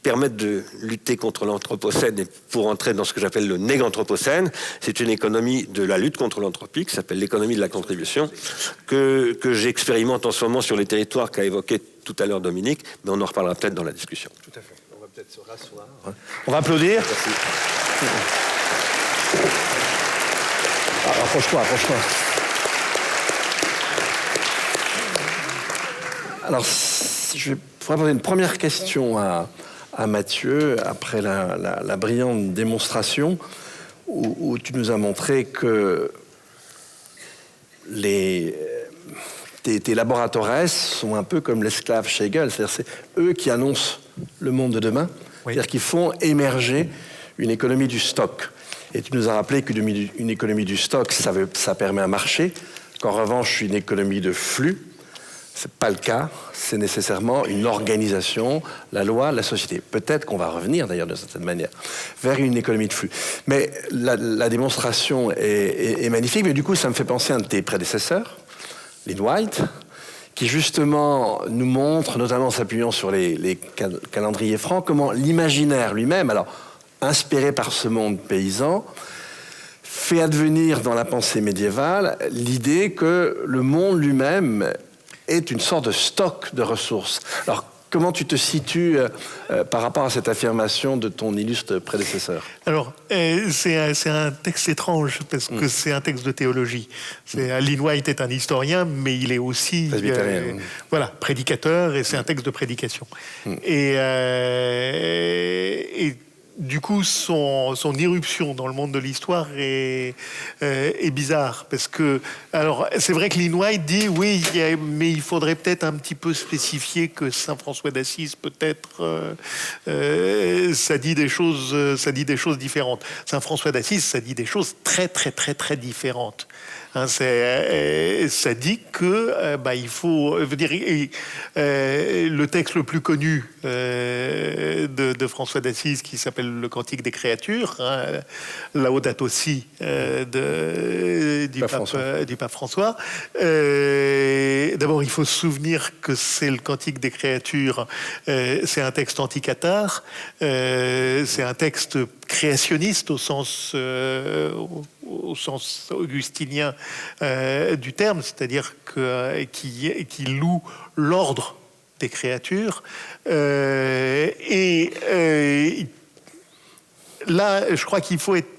permettent de lutter contre l'anthropocène et pour entrer dans ce que j'appelle le néganthropocène. C'est une économie de la lutte contre l'entropie qui s'appelle l'économie de la contribution que j'expérimente en ce moment sur les territoires qu'a évoqué tout à l'heure Dominique, mais on en reparlera peut-être dans la discussion. Tout à fait. On va peut-être se rasseoir. On va applaudir. Merci. Approche-toi. Alors, je vais poser une première question à Mathieu, après la brillante démonstration où tu nous as montré que tes laboratoires sont un peu comme l'esclave Schlegel, c'est-à-dire c'est eux qui annoncent le monde de demain, c'est-à-dire qu'ils font émerger une économie du stock. Et tu nous as rappelé qu'une économie du stock, ça permet un marché, qu'en revanche, une économie de flux, ce n'est pas le cas, c'est nécessairement une organisation, la loi, la société. Peut-être qu'on va revenir, d'ailleurs, de certaine manière, vers une économie de flux. Mais la démonstration est magnifique, mais du coup, ça me fait penser à un de tes prédécesseurs, Lynn White, qui justement nous montre, notamment en s'appuyant sur les calendriers francs, comment l'imaginaire lui-même, alors inspiré par ce monde paysan, fait advenir dans la pensée médiévale l'idée que le monde lui-même est une sorte de stock de ressources. Alors, comment tu te situes par rapport à cette affirmation de ton illustre prédécesseur ? Alors, c'est un texte étrange, parce que c'est un texte de théologie. Lynn White est un historien, mais il est aussi prédicateur, et c'est un texte de prédication. Et du coup, son irruption dans le monde de l'histoire est bizarre, parce que, alors, c'est vrai que Lynn White dit, oui, mais il faudrait peut-être un petit peu spécifier que Saint François d'Assise, peut-être, ça dit des choses différentes. Saint François d'Assise, ça dit des choses très, très, très, très différentes. Hein, ça dit que il faut dire le texte le plus connu de François d'Assise, qui s'appelle le Cantique des créatures, hein, Laudato Si du pape François. D'abord, il faut se souvenir que c'est le Cantique des créatures, c'est un texte anti-cathare, c'est un texte créationniste au sens augustinien du terme, c'est-à-dire qui loue l'ordre des créatures. Là, je crois qu'il faut être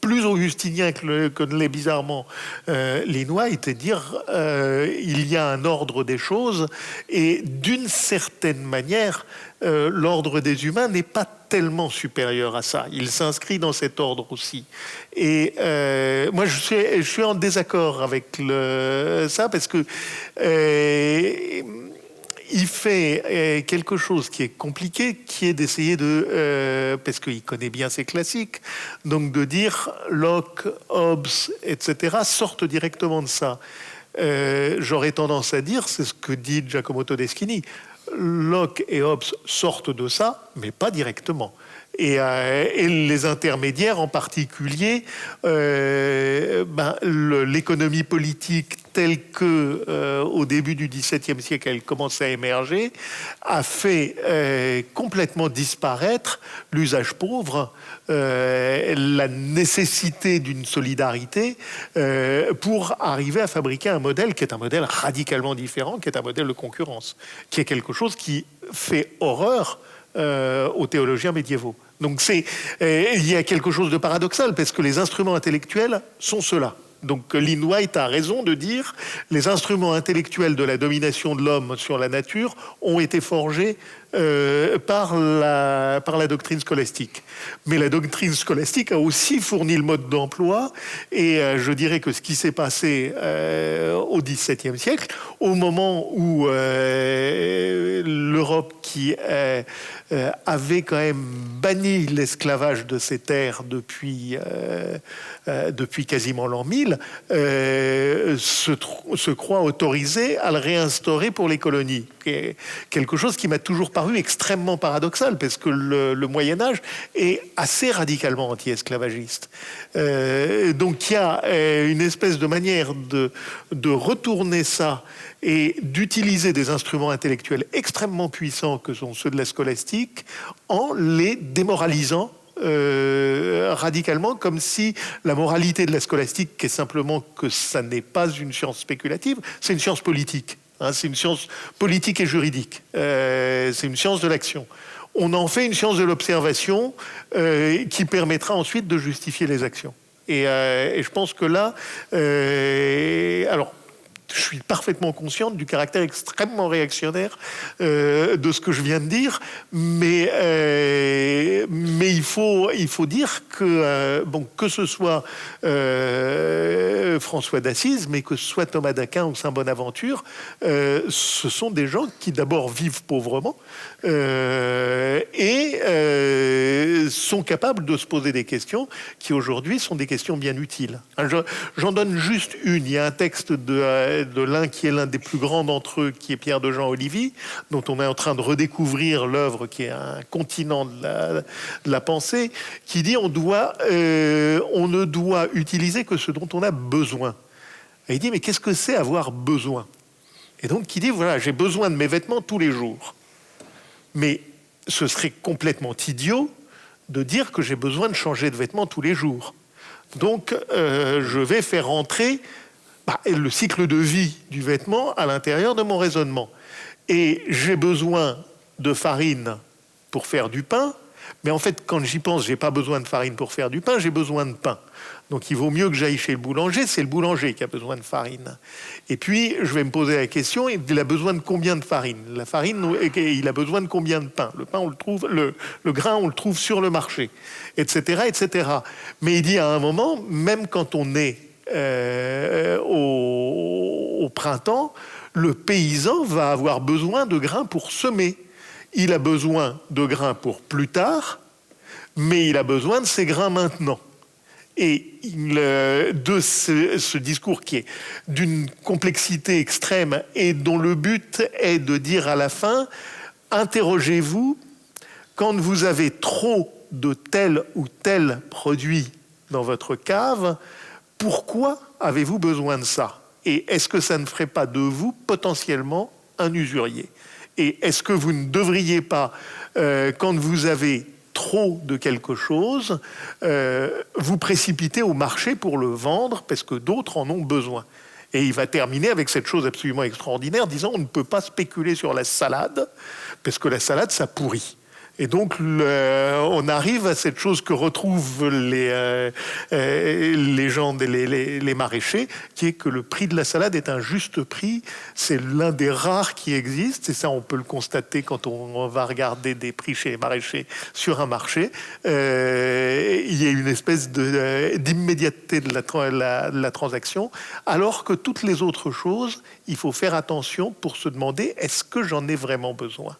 plus augustinien que ne l'est bizarrement Lynn White, et dire il y a un ordre des choses, et d'une certaine manière, l'ordre des humains n'est pas tellement supérieur à ça. Il s'inscrit dans cet ordre aussi. Et moi, je suis en désaccord avec ça, parce que il fait quelque chose qui est compliqué, qui est d'essayer parce qu'il connaît bien ses classiques, donc de dire Locke, Hobbes, etc. sortent directement de ça. J'aurais tendance à dire, c'est ce que dit Giacomo Todeschini, Locke et Hobbes sortent de ça, mais pas directement. Et les intermédiaires, en particulier, l'économie politique telle que, au début du XVIIe siècle, elle commence à émerger, a fait complètement disparaître l'usage pauvre, la nécessité d'une solidarité pour arriver à fabriquer un modèle qui est un modèle radicalement différent, qui est un modèle de concurrence, qui est quelque chose qui fait horreur aux théologiens médiévaux. Donc il y a quelque chose de paradoxal, parce que les instruments intellectuels sont ceux-là. Donc Lynn White a raison de dire les instruments intellectuels de la domination de l'homme sur la nature ont été forgés par la doctrine scolastique. Mais la doctrine scolastique a aussi fourni le mode d'emploi, et je dirais que ce qui s'est passé au XVIIe siècle, au moment où l'Europe qui avait quand même banni l'esclavage de ses terres depuis quasiment l'an 1000, se croit autorisé à le réinstaurer pour les colonies. Et quelque chose qui m'a toujours paru extrêmement paradoxal, parce que le Moyen-Âge est assez radicalement anti-esclavagiste. Donc il y a une espèce de manière de retourner ça et d'utiliser des instruments intellectuels extrêmement puissants que sont ceux de la scolastique en les démoralisant radicalement, comme si la moralité de la scolastique, qui est simplement que ça n'est pas une science spéculative, c'est une science politique. C'est une science politique et juridique. C'est une science de l'action. On en fait une science de l'observation qui permettra ensuite de justifier les actions. Et je pense que là... alors, je suis parfaitement consciente du caractère extrêmement réactionnaire de ce que je viens de dire, mais il faut dire que, que ce soit François d'Assise, mais que ce soit Thomas d'Aquin ou Saint Bonaventure, ce sont des gens qui d'abord vivent pauvrement et sont capables de se poser des questions qui aujourd'hui sont des questions bien utiles. J'en donne juste une. Il y a un texte de l'un qui est l'un des plus grands d'entre eux, qui est Pierre de Jean Olivier, dont on est en train de redécouvrir l'œuvre, qui est un continent de la pensée, qui dit on ne doit utiliser que ce dont on a besoin. Et il dit mais qu'est-ce que c'est avoir besoin? Et donc il dit voilà, j'ai besoin de mes vêtements tous les jours. Mais ce serait complètement idiot de dire que j'ai besoin de changer de vêtements tous les jours. Donc je vais faire rentrer le cycle de vie du vêtement à l'intérieur de mon raisonnement. Et j'ai besoin de farine pour faire du pain, mais en fait, quand j'y pense, j'ai pas besoin de farine pour faire du pain, j'ai besoin de pain. Donc il vaut mieux que j'aille chez le boulanger, c'est le boulanger qui a besoin de farine. Et puis, je vais me poser la question, il a besoin de combien de farine? La farine, il a besoin de combien de pain? Le pain, on le trouve, le grain, on le trouve sur le marché, etc., etc. Mais il dit à un moment, même quand on est au printemps, le paysan va avoir besoin de grains pour semer. Il a besoin de grains pour plus tard, mais il a besoin de ces grains maintenant. Et de ce discours qui est d'une complexité extrême et dont le but est de dire à la fin, interrogez-vous, quand vous avez trop de tel ou tel produit dans votre cave, pourquoi avez-vous besoin de ça? Et est-ce que ça ne ferait pas de vous potentiellement un usurier? Et est-ce que vous ne devriez pas, quand vous avez trop de quelque chose, vous précipiter au marché pour le vendre parce que d'autres en ont besoin? Et il va terminer avec cette chose absolument extraordinaire, disant on ne peut pas spéculer sur la salade parce que la salade, ça pourrit. Et donc, on arrive à cette chose que retrouvent les gens, les maraîchers, qui est que le prix de la salade est un juste prix. C'est l'un des rares qui existent. Et ça, on peut le constater quand on va regarder des prix chez les maraîchers sur un marché. Il y a une espèce d'immédiateté de la transaction, alors que toutes les autres choses, il faut faire attention pour se demander est-ce que j'en ai vraiment besoin?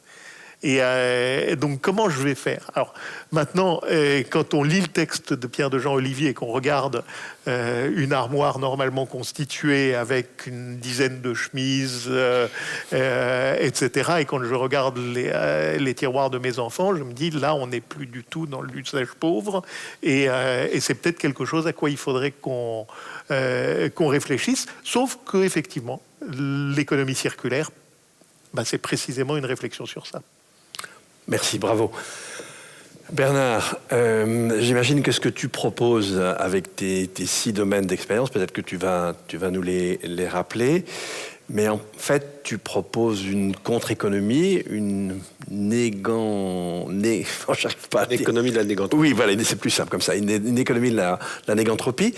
Et donc, comment je vais faire? Alors, maintenant, quand on lit le texte de Pierre de Jean Olivier et qu'on regarde une armoire normalement constituée avec une dizaine de chemises, etc., et quand je regarde les tiroirs de mes enfants, je me dis, là, on n'est plus du tout dans l'usage pauvre, et c'est peut-être quelque chose à quoi il faudrait qu'on réfléchisse, sauf qu'effectivement, l'économie circulaire, c'est précisément une réflexion sur ça. Merci, bravo. Bernard, j'imagine que ce que tu proposes avec tes 6 domaines d'expérience, peut-être que tu vas nous les rappeler, mais en fait, tu proposes une contre-économie, j'arrive pas à dire. L'économie de la négantropie. Oui, voilà, c'est plus simple comme ça, une économie de la négantropie,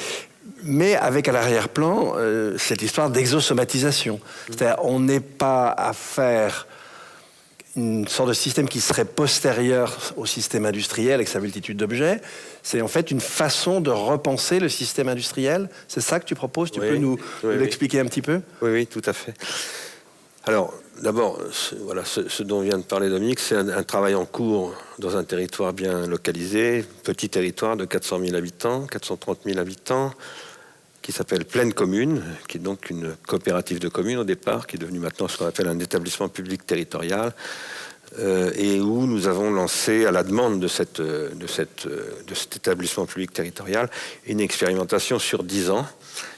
mais avec à l'arrière-plan cette histoire d'exosomatisation. C'est-à-dire, on n'est pas à faire... une sorte de système qui serait postérieur au système industriel avec sa multitude d'objets. C'est en fait une façon de repenser le système industriel. C'est ça que tu proposes? Tu peux nous l'expliquer un petit peu? Oui, tout à fait. Alors, d'abord, ce dont vient de parler Dominique, c'est un travail en cours dans un territoire bien localisé, petit territoire de 400 000 habitants, 430 000 habitants, qui s'appelle Plaine Commune, qui est donc une coopérative de communes au départ, qui est devenue maintenant ce qu'on appelle un établissement public territorial, et où nous avons lancé, à la demande de cet établissement public territorial, une expérimentation sur 10 ans,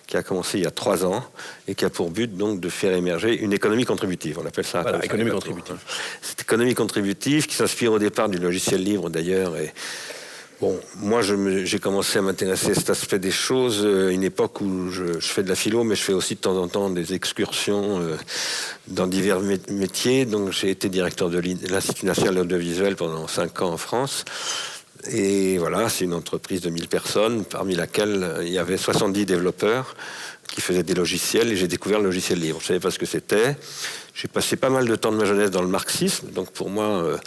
qui a commencé il y a 3 ans, et qui a pour but donc de faire émerger une économie contributive. On appelle ça économie contributive. Cette économie contributive qui s'inspire au départ du logiciel libre d'ailleurs, et bon, moi, j'ai commencé à m'intéresser à cet aspect des choses à une époque où je fais de la philo, mais je fais aussi de temps en temps des excursions dans divers métiers. Donc, j'ai été directeur de l'Institut national de l'audiovisuel pendant 5 ans en France. Et voilà, c'est une entreprise de 1000 personnes, parmi laquelle il y avait 70 développeurs qui faisaient des logiciels, et j'ai découvert le logiciel libre. Je ne savais pas ce que c'était. J'ai passé pas mal de temps de ma jeunesse dans le marxisme, donc pour moi...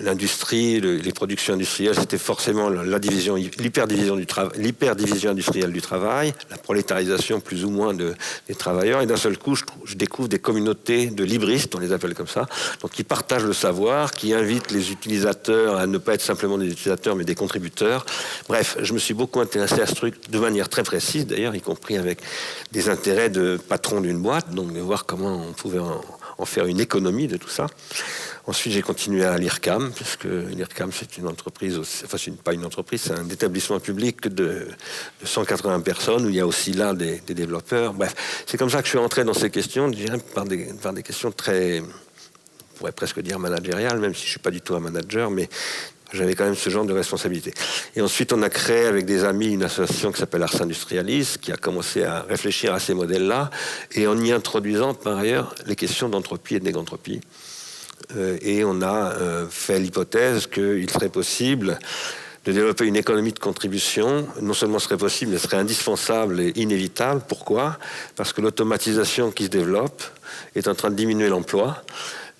l'industrie, les productions industrielles, c'était forcément l'hyperdivision industrielle du travail, la prolétarisation plus ou moins des travailleurs, et d'un seul coup, je découvre des communautés de libristes, on les appelle comme ça, donc qui partagent le savoir, qui invitent les utilisateurs à ne pas être simplement des utilisateurs, mais des contributeurs. Bref, je me suis beaucoup intéressé à ce truc de manière très précise, d'ailleurs, y compris avec des intérêts de patron d'une boîte, donc de voir comment on pouvait en faire une économie de tout ça. Ensuite, j'ai continué à l'IRCAM, puisque l'IRCAM, c'est une entreprise, pas une entreprise, c'est un établissement public de 180 personnes, où il y a aussi là des développeurs. Bref, c'est comme ça que je suis entré dans ces questions, je dirais, par des questions très, on pourrait presque dire managériales, même si je ne suis pas du tout un manager, mais j'avais quand même ce genre de responsabilité. Et ensuite, on a créé avec des amis une association qui s'appelle Ars Industrialis, qui a commencé à réfléchir à ces modèles-là, et en y introduisant, par ailleurs, les questions d'entropie et de négantropie. Et on a fait l'hypothèse qu'il serait possible de développer une économie de contribution. Non seulement serait possible, mais serait indispensable et inévitable. Pourquoi? Parce que l'automatisation qui se développe est en train de diminuer l'emploi.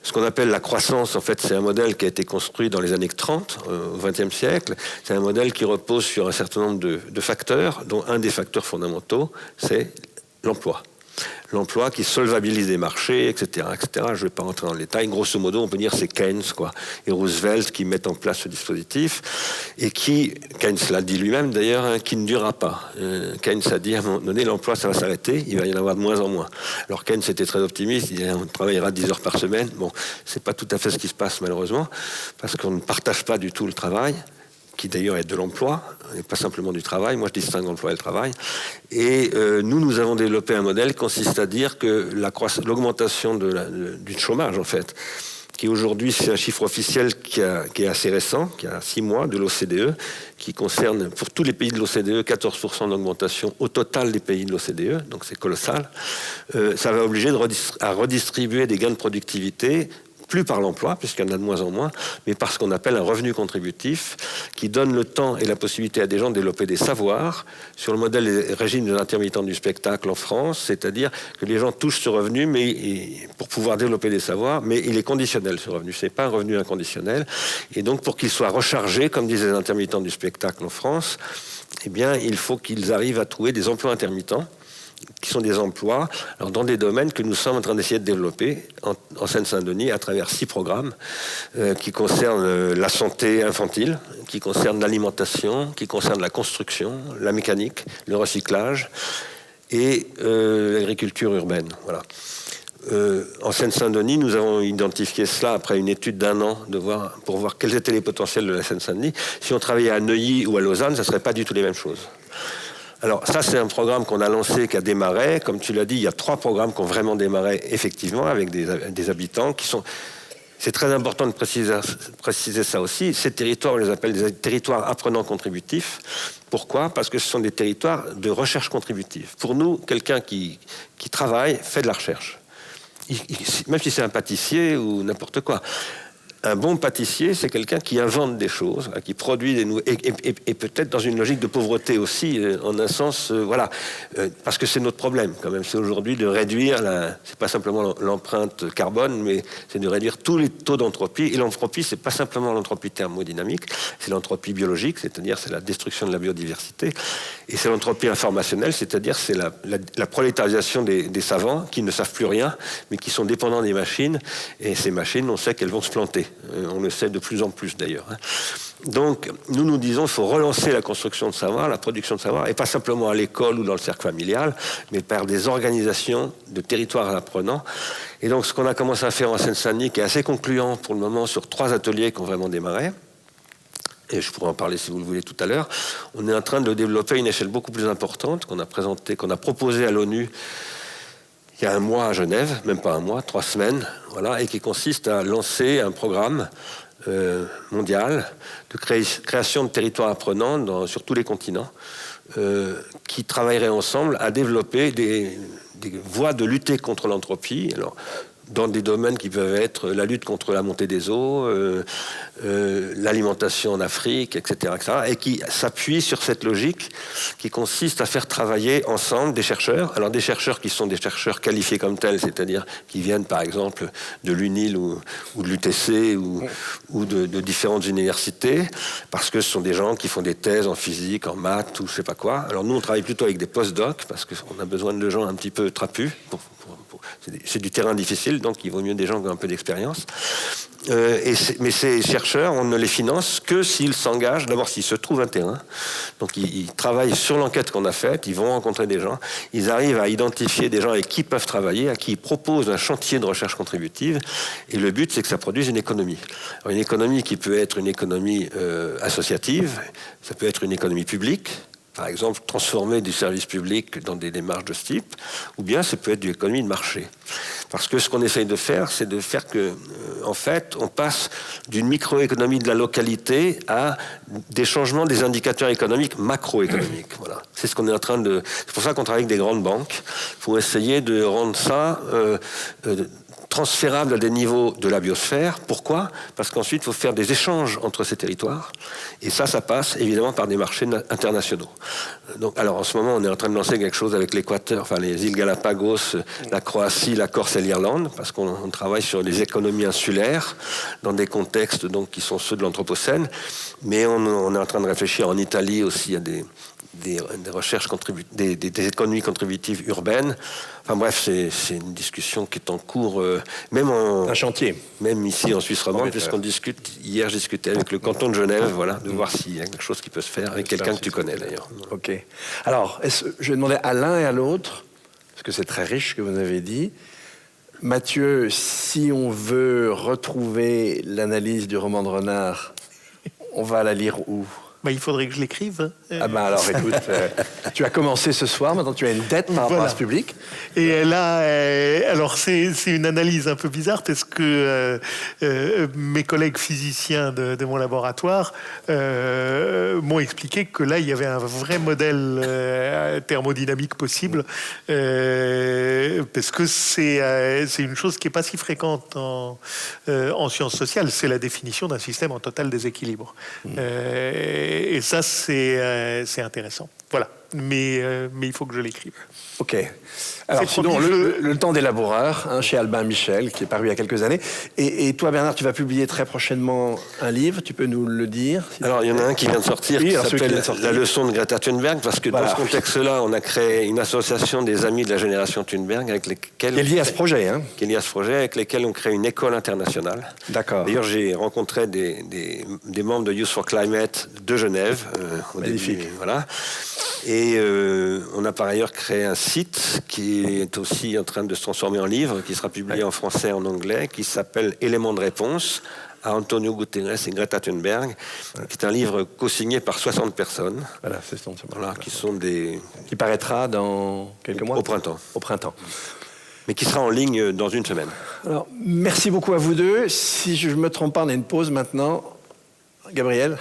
Ce qu'on appelle la croissance, en fait, c'est un modèle qui a été construit dans les années 30, au XXe siècle. C'est un modèle qui repose sur un certain nombre de facteurs, dont un des facteurs fondamentaux, c'est l'emploi. L'emploi qui solvabilise les marchés, etc., etc. Je ne vais pas rentrer dans le détail. Grosso modo, on peut dire c'est Keynes, et Roosevelt qui mettent en place ce dispositif, et qui, Keynes l'a dit lui-même d'ailleurs, hein, qui ne durera pas. Keynes a dit à un moment donné, l'emploi, ça va s'arrêter, il va y en avoir de moins en moins. Alors Keynes était très optimiste, il dit on travaillera 10 heures par semaine. Bon, c'est pas tout à fait ce qui se passe malheureusement, parce qu'on ne partage pas du tout le travail, qui d'ailleurs est de l'emploi, et pas simplement du travail. Moi, je distingue l'emploi et le travail. Et nous avons développé un modèle qui consiste à dire que l'augmentation du chômage, en fait, qui aujourd'hui, c'est un chiffre officiel qui est assez récent, qui a 6 mois, de l'OCDE, qui concerne, pour tous les pays de l'OCDE, 14% d'augmentation au total des pays de l'OCDE, donc c'est colossal. Ça va obliger à redistribuer des gains de productivité, plus par l'emploi, puisqu'il y en a de moins en moins, mais par ce qu'on appelle un revenu contributif, qui donne le temps et la possibilité à des gens de développer des savoirs sur le modèle des régimes des intermittents du spectacle en France, c'est-à-dire que les gens touchent ce revenu pour pouvoir développer des savoirs, mais il est conditionnel, ce revenu. Ce n'est pas un revenu inconditionnel. Et donc, pour qu'il soit rechargé, comme disent les intermittents du spectacle en France, eh bien, il faut qu'ils arrivent à trouver des emplois intermittents, qui sont des emplois dans des domaines que nous sommes en train d'essayer de développer en Seine-Saint-Denis à travers 6 programmes qui concernent la santé infantile, qui concernent l'alimentation, qui concernent la construction, la mécanique, le recyclage et l'agriculture urbaine. Voilà. En Seine-Saint-Denis, nous avons identifié cela après une étude d'1 an pour voir quels étaient les potentiels de la Seine-Saint-Denis. Si on travaillait à Neuilly ou à Lausanne, ça ne serait pas du tout les mêmes choses. Alors ça, c'est un programme qu'on a lancé, qui a démarré. Comme tu l'as dit, il y a 3 programmes qui ont vraiment démarré effectivement avec des habitants qui sont... C'est très important de préciser ça aussi. Ces territoires, on les appelle des territoires apprenants contributifs. Pourquoi? Parce que ce sont des territoires de recherche contributive. Pour nous, quelqu'un qui travaille fait de la recherche. Même si c'est un pâtissier ou n'importe quoi. Un bon pâtissier, c'est quelqu'un qui invente des choses, qui produit des nouveaux, et peut-être dans une logique de pauvreté aussi, en un sens, voilà, parce que c'est notre problème quand même. C'est aujourd'hui de réduire, c'est pas simplement l'empreinte carbone, mais c'est de réduire tous les taux d'entropie. Et l'entropie, c'est pas simplement l'entropie thermodynamique, c'est l'entropie biologique, c'est-à-dire c'est la destruction de la biodiversité, et c'est l'entropie informationnelle, c'est-à-dire c'est la prolétarisation des savants qui ne savent plus rien, mais qui sont dépendants des machines. Et ces machines, on sait qu'elles vont se planter. On le sait de plus en plus d'ailleurs. Donc, nous disons qu'il faut relancer la construction de savoir, la production de savoir, et pas simplement à l'école ou dans le cercle familial, mais par des organisations de territoires apprenants. Et donc, ce qu'on a commencé à faire en Seine-Saint-Denis, qui est assez concluant pour le moment sur 3 ateliers qui ont vraiment démarré, et je pourrais en parler si vous le voulez tout à l'heure, on est en train de développer une échelle beaucoup plus importante qu'on a proposée à l'ONU il y a un mois à Genève, même pas un mois, 3 semaines, voilà, et qui consiste à lancer un programme mondial de création de territoires apprenants sur tous les continents, qui travailleraient ensemble à développer des voies de lutter contre l'entropie. Alors, dans des domaines qui peuvent être la lutte contre la montée des eaux, l'alimentation en Afrique, etc., et qui s'appuie sur cette logique qui consiste à faire travailler ensemble des chercheurs. Alors des chercheurs qui sont des chercheurs qualifiés comme tels, c'est-à-dire qui viennent par exemple de l'UNIL ou de l'UTC ou de différentes universités, parce que ce sont des gens qui font des thèses en physique, en maths ou je sais pas quoi. Alors nous on travaille plutôt avec des post-docs, parce qu'on a besoin de gens un petit peu trapus. C'est du terrain difficile, donc il vaut mieux des gens qui ont un peu d'expérience. Mais ces chercheurs, on ne les finance que s'ils s'engagent, d'abord s'ils se trouvent un terrain. Donc ils travaillent sur l'enquête qu'on a faite, ils vont rencontrer des gens, ils arrivent à identifier des gens avec qui ils peuvent travailler, à qui ils proposent un chantier de recherche contributive, et le but c'est que ça produise une économie. Alors, une économie qui peut être une économie associative, ça peut être une économie publique, par exemple, transformer du service public dans des démarches de ce type, ou bien ça peut être de l'économie de marché. Parce que ce qu'on essaye de faire, c'est de faire que, en fait, on passe d'une microéconomie de la localité à des changements des indicateurs économiques macroéconomiques. Voilà. C'est ce qu'on est en train de. C'est pour ça qu'on travaille avec des grandes banques, pour essayer de rendre ça transférable à des niveaux de la biosphère. Pourquoi ? Parce qu'ensuite, il faut faire des échanges entre ces territoires. Et ça passe évidemment par des marchés internationaux. Donc, alors, en ce moment, on est en train de lancer quelque chose avec l'Équateur, enfin les îles Galapagos, la Croatie, la Corse et l'Irlande, parce qu'on travaille sur les économies insulaires dans des contextes donc, qui sont ceux de l'Anthropocène. Mais on est en train de réfléchir en Italie aussi à des recherches des économies contributives urbaines. Enfin bref, c'est une discussion qui est en cours, un chantier. Même ici en Suisse romande, puisqu'on discute. Hier, j'ai discuté avec le canton de Genève, voilà, de voir s'il y a quelque chose qui peut se faire avec quelqu'un que tu connais d'ailleurs. Ok. Alors, je vais demander à l'un et à l'autre, parce que c'est très riche ce que vous avez dit. Mathieu, si on veut retrouver l'analyse du roman de Renard, on va la lire où ? Il faudrait que je l'écrive. Ah ben alors écoute, tu as commencé ce soir, maintenant tu as une dette par rapport à ce public. Et là, alors c'est une analyse un peu bizarre parce que mes collègues physiciens de mon laboratoire m'ont expliqué que là, il y avait un vrai modèle thermodynamique possible parce que c'est une chose qui n'est pas si fréquente en sciences sociales, c'est la définition d'un système en total déséquilibre. Et ça, c'est intéressant. Voilà. Mais il faut que je l'écrive. Ok. Alors, sinon, le temps des laboureurs, chez Albin Michel, qui est paru il y a quelques années. Et toi, Bernard, tu vas publier très prochainement un livre. Tu peux nous le dire ? Alors, il y en a un qui vient de sortir, qui s'appelle La leçon de Greta Thunberg, parce que dans ce contexte-là, on a créé une association des amis de la génération Thunberg, avec lesquels... Qui est liée à ce projet, hein ? Qui est liée à ce projet, avec lesquels on crée une école internationale. D'accord. D'ailleurs, j'ai rencontré des membres de Youth for Climate de Genève. Magnifique. Voilà. Et on a par ailleurs créé un site qui est aussi en train de se transformer en livre, qui sera publié en français et en anglais, qui s'appelle Éléments de réponse à Antonio Guterres et Greta Thunberg, qui est un livre co-signé par 60 personnes. Voilà, c'est ça. Voilà, qui sont des... Qui paraîtra dans quelques mois ? Au printemps. Au printemps. Mais qui sera en ligne dans une semaine. Alors, merci beaucoup à vous deux. Si je ne me trompe pas, on a une pause maintenant. Gabriel ?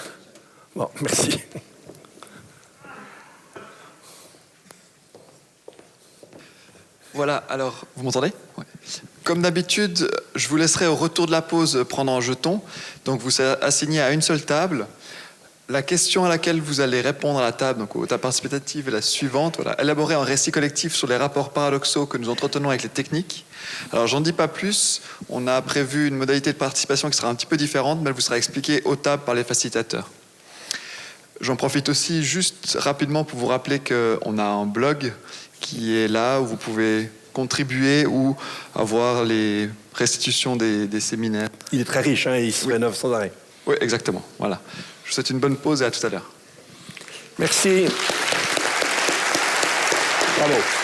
Bon, merci. Voilà, alors, vous m'entendez ? Ouais. Comme d'habitude, je vous laisserai au retour de la pause prendre un jeton. Donc vous serez assigné à une seule table. La question à laquelle vous allez répondre à la table, donc aux tables participatives, est la suivante. Voilà. Élaborer un récit collectif sur les rapports paradoxaux que nous entretenons avec les techniques. Alors j'en dis pas plus. On a prévu une modalité de participation qui sera un petit peu différente, mais elle vous sera expliquée aux tables par les facilitateurs. J'en profite aussi juste rapidement pour vous rappeler qu'on a un blog qui est là où vous pouvez contribuer ou avoir les restitutions des séminaires. Il est très riche, hein, il se rénove sans arrêt. Oui, exactement. Voilà. Je vous souhaite une bonne pause et à tout à l'heure. Merci. Bravo.